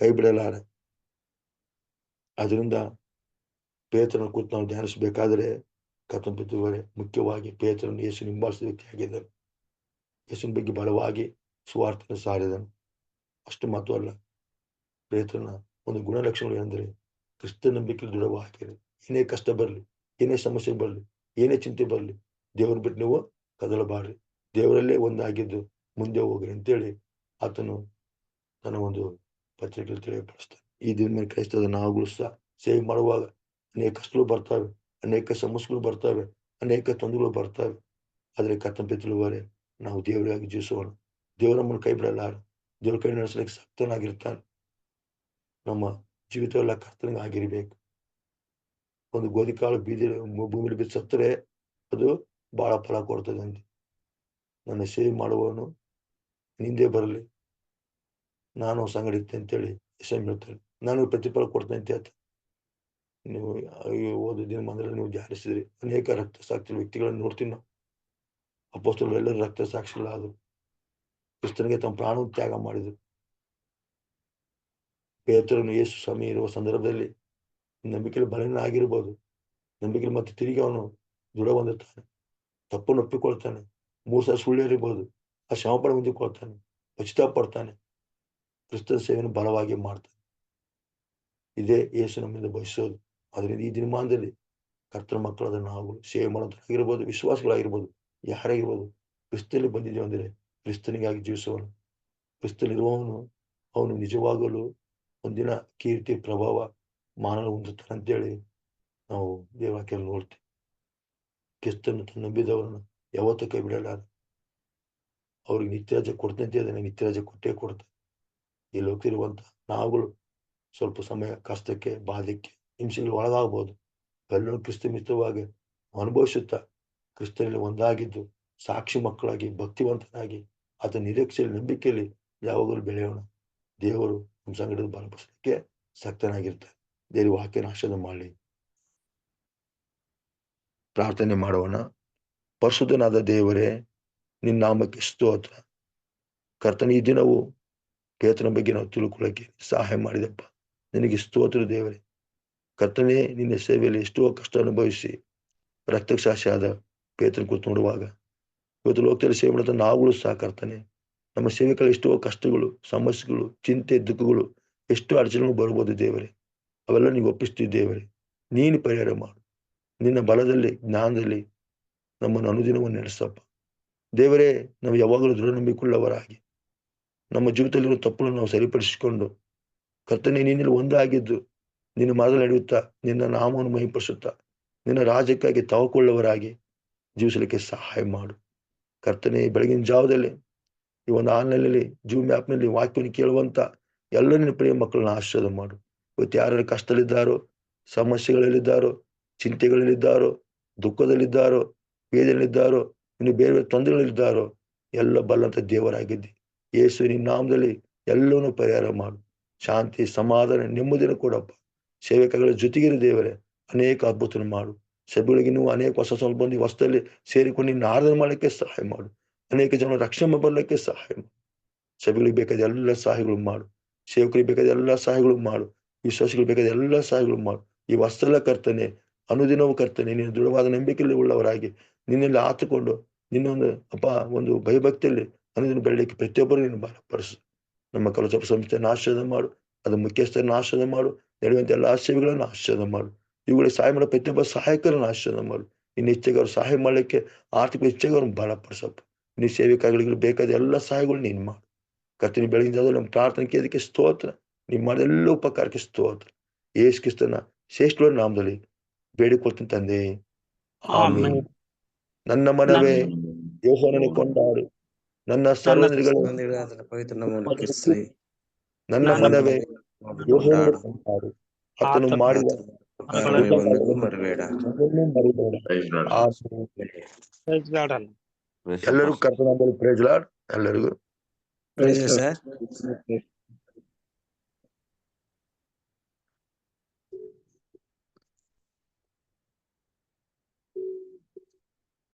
ಕೈ ಬಿಡಲಾರ. ಅದರಿಂದ ಪೇತ್ರನ ಕುರಿತು ನಾವು ಧ್ಯಾನಿಸಬೇಕಾದರೆ ಕರ್ತನ ಪ್ರೀತಿಯುಳ್ಳವರೇ, ಮುಖ್ಯವಾಗಿ ಪೇತ್ರನು ಯೇಸು ಹಿಂಬಾಲಿಸಿದ ವ್ಯಕ್ತಿಯಾಗಿದ್ದನು. ಯೇಸುವಿನ ಬಗ್ಗೆ ಬಲವಾಗಿ ಸುವಾರ್ತೆಯನ್ನು ಸಾರಿದನು. ಅಷ್ಟು ಮಾತ್ರ ಅಲ್ಲ, ಪೇತ್ರನ ಒಂದು ಗುಣಲಕ್ಷಣಗಳು ಎಂದರೆ ಕ್ರಿಸ್ತ ನಂಬಿಕೆಯಲ್ಲಿ ದೃಢವಾಗಿರಿ. ಏನೇ ಕಷ್ಟ ಬರಲಿ, ಏನೇ ಸಮಸ್ಯೆ ಬರಲಿ, ಏನೇ ಚಿಂತೆ ಬರಲಿ, ದೇವ್ರ ಬಿಟ್ಟು ನೀವು ಕದಲಬಾರ್ರಿ. ದೇವರಲ್ಲೇ ಒಂದಾಗಿದ್ದು ಮುಂದೆ ಹೋಗ್ರಿ ಅಂತೇಳಿ ಆತನು ತನ್ನ ಒಂದು ಪತ್ರಿಕೆಯಲ್ಲಿ ತಿಳಿಯಪಡಿಸ್ತಾನೆ. ಈ ದಿನ ಮೇಲೆ ಕ್ರೈಸ್ತದ ನಾವುಗಳು ಸಹ ಸೇವೆ ಮಾಡುವಾಗ ಅನೇಕ ಕಷ್ಟಗಳು ಬರ್ತವೆ, ಅನೇಕ ಸಮಸ್ಯೆಗಳು ಬರ್ತವೆ, ಅನೇಕ ತೊಂದರೆಗಳು ಬರ್ತವೆ. ಆದರೆ ಕರ್ತನ ಪ್ರೀತಿಯುಳ್ಳವರೇ, ನಾವು ದೇವರಾಗಿ ಜೀವಿಸೋಣ. ದೇವರು ನಮ್ಮನ್ನು ಕೈ ಬಿಡಲಾರ. ದೇವ್ರ ಕೈ ನಡೆಸಲಿಕ್ಕೆ ಸಕ್ತನಾಗಿರ್ತಾನೆ. ನಮ್ಮ ಜೀವಿತವೆಲ್ಲ ಕರ್ತನಿಗೆ ಆಗಿರ್ಬೇಕು. ಒಂದು ಗೋಧಿ ಕಾಳು ಭೂಮಿಲಿ ಬಿದ್ದು ಸತ್ತರೆ ಅದು ಬಹಳ ಫಲ ಕೊಡ್ತದೆ ಅಂತ. ನನ್ನ ಸೇವೆ ಮಾಡುವವನು ನಿಂದೆ ಬರಲಿ, ನಾನು ಸಂಗಡಿ ಇರ್ತೇನೆ ಅಂತೇಳಿ ಯೆಶಾಯ ಹೇಳ್ತಾನೆ. ನಾನು ಪ್ರತಿಫಲ ಕೊಡ್ತೇನೆ ಅಂತ ಹೇಳ್ತಾನೆ. ನೀವು ಓದು ದಿನ ಮಂದಿರ ನೀವು ಧ್ಯಾನಿಸಿದ್ರಿ, ಅನೇಕ ರಕ್ತ ಸಾಕ್ಷಿ ವ್ಯಕ್ತಿಗಳನ್ನು ನೋಡ್ತೀನಿ ನಾವು. ಅಪೊಸ್ತಲರು ಎಲ್ಲರೂ ರಕ್ತ ಸಾಕ್ಷಿಗಳಾದರು. ಕ್ರಿಸ್ತನಿಗೆ ತಮ್ಮ ಪ್ರಾಣವನ್ನು ತ್ಯಾಗ ಮಾಡಿದರು. ಪೇತ್ರನು ಯೇಸು ಸ್ವಾಮಿ ಇರುವ ಸಂದರ್ಭದಲ್ಲಿ ನಂಬಿಕೆಯಲ್ಲಿ ಬಲನ ಆಗಿರ್ಬೋದು. ನಂಬಿಕೆಯಲ್ಲಿ ಮತ್ತೆ ತಿರುಗಿ ಅವನು ದೃಢ ಹೊಂದುತ್ತಾನೆ. ತಪ್ಪನ್ನು ಒಪ್ಪಿಕೊಳ್ತಾನೆ. 3 ಸಾರಿ ಸುಳ್ಳು ಹೇಳಿರ್ಬೋದು. ಆ ಶ್ರಮಪಡ ಹೊಂದಿಕೊಳ್ತಾನೆ, ಪಶ್ಚಾತ್ತಾಪಡ್ತಾನೆ. ಕ್ರಿಸ್ತನ ಸೇವೆಯನ್ನು ಬಲವಾಗಿ ಮಾಡ್ತಾನೆ. ಇದೇ ಯೇಸು ನಮ್ಮಿಂದ ಬಯಸೋದು. ಅದರಿಂದ ಈ ದಿನಮಾನದಲ್ಲಿ ಕರ್ತನ ಮಕ್ಕಳಾದ ನಾವು ಸೇವೆ ಮಾಡೋದಾಗಿರ್ಬೋದು, ವಿಶ್ವಾಸಗಳಾಗಿರ್ಬೋದು, ಯಾರಾಗಿರ್ಬೋದು, ಕ್ರಿಸ್ತನಲ್ಲಿ ಬಂದಿದ್ದೇವೆ ಅಂದರೆ ಕ್ರಿಸ್ತನಿಗಾಗಿ ಜೀವಿಸುವನು. ಕ್ರಿಸ್ತನಿರುವವನು ಅವನು ನಿಜವಾಗಲು ಒಂದಿನ ಕೀರ್ತಿ, ಪ್ರಭಾವ, ಮಾನ ಹೊಂದುತ್ತಾನೆ ಅಂತೇಳಿ ನಾವು ದೇವಾಕ್ಯಲ್ಲಿ ನೋಡ್ತೀವಿ. ಕ್ರಿಸ್ತನು ತನ್ನ ನಂಬಿದವರನ್ನು ಯಾವತ್ತೂ ಕೈ ಬಿಡಲಾರ. ಅವ್ರಿಗೆ ನಿತ್ಯರಾಜ್ಯ ಕೊಡ್ತಂತೆ ಅದನ್ನು ನಿತ್ಯರಾಜ್ಯ ಕೊಟ್ಟೇ ಕೊಡ್ತಾರೆ. ಈ ಲೋಕದಲ್ಲಿರುವಂಥ ನಾವುಗಳು ಸ್ವಲ್ಪ ಸಮಯ ಕಷ್ಟಕ್ಕೆ, ಬಾಧಕ್ಕೆ, ಹಿಂಸೆಗೆ ಒಳಗಾಗಬಹುದು. ಎಲ್ಲರೂ ಕ್ರಿಸ್ತ ಮಿತ್ರವಾಗಿ ಅನುಭವಿಸುತ್ತಾ ಕ್ರಿಸ್ತನಲ್ಲಿ ಒಂದಾಗಿದ್ದು ಸಾಕ್ಷಿ ಮಕ್ಕಳಾಗಿ ಭಕ್ತಿವಂತನಾಗಿ ಆತನ ನಿರೀಕ್ಷೆಯಲ್ಲಿ ನಂಬಿಕೆಯಲ್ಲಿ ಯಾವಾಗಲೂ ಬೆಳೆಯೋಣ. ದೇವರು ನಮ್ಮ ಸಂಗಡದ ಬಲಪಡಿಸಲಿಕ್ಕೆ ಸಕ್ತನಾಗಿರ್ತಾರೆ. ದೇವರ ವಾಕ್ಯನ ಆಶೀರ್ವಾದ ಮಾಡಲಿ. ಪ್ರಾರ್ಥನೆ ಮಾಡೋಣ. ಪರಿಶುದ್ಧನಾದ ದೇವರೇ, ನಿನ್ನ ನಾಮಕ್ಕೆ ಸ್ತೋತ್ರ. ಕರ್ತನ ಈ ದಿನವು ಪೇತ್ರನ ಬಗ್ಗೆ ನಾವು ತಿಳ್ಕೊಳ್ಳೋಕೆ ಸಹಾಯ ಮಾಡಿದಪ್ಪ. ನಿನಗೆ ಸ್ತೋತ್ರ ದೇವರೇ. ಕರ್ತನೇ, ನಿನ್ನ ಸೇವೆಯಲ್ಲಿ ಎಷ್ಟೋ ಕಷ್ಟ ಅನುಭವಿಸಿ ರಕ್ತಸಾಕ್ಷಿ ಆದ ಪೇತ್ರನ ಕುರಿತು ನೋಡುವಾಗ ಇವತ್ತು ಲೋಕದಲ್ಲಿ ಸೇವೆ ಮಾಡಿದ ನಾವುಗಳು ಸಹ ಕರ್ತನೆ, ನಮ್ಮ ಸೇವೆಗಳ ಎಷ್ಟೋ ಕಷ್ಟಗಳು, ಸಮಸ್ಯೆಗಳು, ಚಿಂತೆ, ದುಃಖಗಳು, ಎಷ್ಟೋ ಅಡಚಣೆಗಳು ಬರ್ಬೋದು ದೇವರೇ. ಅವೆಲ್ಲ ನೀವು ಒಪ್ಪಿಸ್ತೀವಿ ದೇವರೇ. ನೀನು ಪರಿಹಾರ ಮಾಡು. ನಿನ್ನ ಬಲದಲ್ಲಿ, ಜ್ಞಾನದಲ್ಲಿ ನಮ್ಮನ್ನು ಅನುದಿನವನ್ನು ನಡೆಸಪ್ಪ ದೇವರೇ. ನಾವು ಯಾವಾಗಲೂ ದೃಢ ನಂಬಿಕೊಳ್ಳವರಾಗಿ ನಮ್ಮ ಜೀವಿತದಲ್ಲಿರುವ ತಪ್ಪುಗಳನ್ನು ನಾವು ಸರಿಪಡಿಸಿಕೊಂಡು ಕರ್ತನೆ ನಿನ್ನಲ್ಲಿ ಒಂದಾಗಿದ್ದು ನಿನ್ನ ಮಾರ್ಗದಲ್ಲಿ ನಡೆಯುತ್ತಾ ನಿನ್ನ ನಾಮವನ್ನು ಮಹಿಪಡಿಸುತ್ತಾ ನಿನ್ನ ರಾಜ್ಯಕ್ಕಾಗಿ ತವಕೊಳ್ಳವರಾಗಿ ಜೀವಿಸಲಿಕ್ಕೆ ಸಹಾಯ ಮಾಡು ಕರ್ತನೆ. ಬೆಳಗಿನ ಜಾವದಲ್ಲಿ ಈ ಒಂದು ಆನ್ಲೈನಲ್ಲಿ ಜೂಮ್ ಆ್ಯಪ್ನಲ್ಲಿ ವಾಕ್ಯವನ್ನು ಕೇಳುವಂಥ ಎಲ್ಲ ನಿನ್ನ ಪ್ರಿಯ ಮಕ್ಕಳನ್ನ ಆಶೀರ್ವಾದ ಮಾಡು. ಇವತ್ತು ಯಾರ್ಯಾರು ಕಷ್ಟದಲ್ಲಿದ್ದಾರೋ, ಸಮಸ್ಯೆಗಳಲ್ಲಿದ್ದಾರೋ, ಚಿಂತೆಗಳಲ್ಲಿದ್ದಾರೋ, ದುಃಖದಲ್ಲಿದ್ದಾರೋ, ವೇದನೆಯಲ್ಲಿದ್ದಾರೋ, ಇನ್ನು ಬೇರೆ ಬೇರೆ ತೊಂದರೆಗಳಿದ್ದಾರೋ ಎಲ್ಲ ಬಲ್ಲಂತ ದೇವರಾಗಿದ್ದಿ. ಯೇಸು ನಿನ್ನ ನಾಮದಲ್ಲಿ ಎಲ್ಲವನ್ನೂ ಪರಿಹಾರ ಮಾಡು. ಶಾಂತಿ, ಸಮಾಧಾನ, ನೆಮ್ಮದಿನ ಕೊಡಪ್ಪ. ಸೇವಕಗಳ ಜೊತೆಗಿರು ದೇವರೇ, ಅನೇಕ ಅದ್ಭುತ ಮಾಡು. ಸಭೆಗಳಿಗೆ ನೀವು ಅನೇಕ ಹೊಸ ಸಂಬಂಧಿ ಹೊಸದಲ್ಲಿ ಸೇರಿಕೊಂಡು ನಿನ್ನ ಆರಾಧನೆ ಮಾಡಲಿಕ್ಕೆ ಸಹಾಯ ಮಾಡು. ಅನೇಕ ಜನ ರಕ್ಷಣೆ ಬರಲಿಕ್ಕೆ ಸಹಾಯ ಮಾಡು. ಸಭೆಗಳಿಗೆ ಬೇಕಾದ ಎಲ್ಲ ಸಹಾಯಗಳು ಮಾಡು. ಸೇವಕರಿಗೆ ಬೇಕಾದ ಎಲ್ಲ ಸಹಾಯಗಳು ಮಾಡು. ವಿಶ್ವಾಸಿಗಳು ಬೇಕಾದ ಎಲ್ಲ ಸಹಾಯಗಳು ಮಾಡು. ಈ ಹೊಸಲ್ಲ ಕರ್ತನೆ, ಅನುದಿನವೂ ಕರ್ತನೆ, ನಿನ್ನ ದೃಢವಾದ ನಂಬಿಕೆಯಲ್ಲಿ ಉಳ್ಳವರಾಗಿ ನಿನ್ನಲ್ಲಿ ಆತುಕೊಂಡು ನಿನ್ನೊಂದು ಒಂದು ಭಯಭಕ್ತಿಯಲ್ಲಿ ಅನುದಿನ ಬೆಳಲಿಕ್ಕೆ ಪ್ರತಿಯೊಬ್ಬರು ನೀನು ಬಲಪಡಿಸು. ನಮ್ಮ ಕಲಚಪ ಸಂಸ್ಥೆಯನ್ನು ಆಶೀರ್ವಾದ ಮಾಡು. ಅದು ಮುಖ್ಯಸ್ಥರನ್ನು ಆಶೀರ್ವಾದ ಮಾಡು. ನಡೆಯುವಂಥ ಎಲ್ಲ ಸೇವೆಗಳನ್ನು ಆಶೀರ್ವಾದ ಮಾಡು. ಇವುಗಳಿಗೆ ಸಹಾಯ ಮಾಡೋ ಪ್ರತಿಯೊಬ್ಬ ಸಹಾಯಕರನ್ನು ಆಶೀರ್ವಾದ ಮಾಡು. ಇನ್ನು ಹೆಚ್ಚಾಗಿ ಅವ್ರು ಸಹಾಯ ಮಾಡಲಿಕ್ಕೆ ಆರ್ಥಿಕ ಹೆಚ್ಚಾಗಿ ಅವ್ರನ್ನ ಬಲಪಡಿಸಪ್ಪ. ನೀನು ಸೇವೆಕಾಗಳಿಗೆ ಬೇಕಾದ ಎಲ್ಲ ಸಹಾಯಗಳು ನೀನು ಮಾಡು. ಕರ್ತನಿ ಬೆಳಗಿನ ನಮ್ಮ ಪ್ರಾರ್ಥನೆ ಕೇಳೋದಕ್ಕೆ ಸ್ತೋತ್ರ. ನೀವು ಮಾಡಿದ ಉಪಕಾರಕ್ಕೆ ಸ್ತೋತ್ರ. ಯೇಸು ಕ್ರಿಸ್ತನ ಶ್ರೇಷ್ಠ ನಾಮದಲ್ಲಿ ಬೇಡಿಕೊಳ್ತೀನಿ ತಂದೆ, ಆಮೆನ್. ನನ್ನ ಮನವೇ ಯೆಹೋವನನ್ನು ಕೊಂಡಾಡು, ನನ್ನ ಸರ್ವನಿಧಿಗಳು ನನ್ನ ಮನವೇ ಯೆಹೋವನನ್ನು ಕೊಂಡಾಡು, ಆತನು ಮಾಡಿದ ಮರಿಬೇಡ. ಎಲ್ಲರೂ ಕರ್ತನಾಮದಲ್ಲಿ ಪ್ರೈಸ್ ಲಾರ್ಡ್. ಎಲ್ಲರಿಗೂ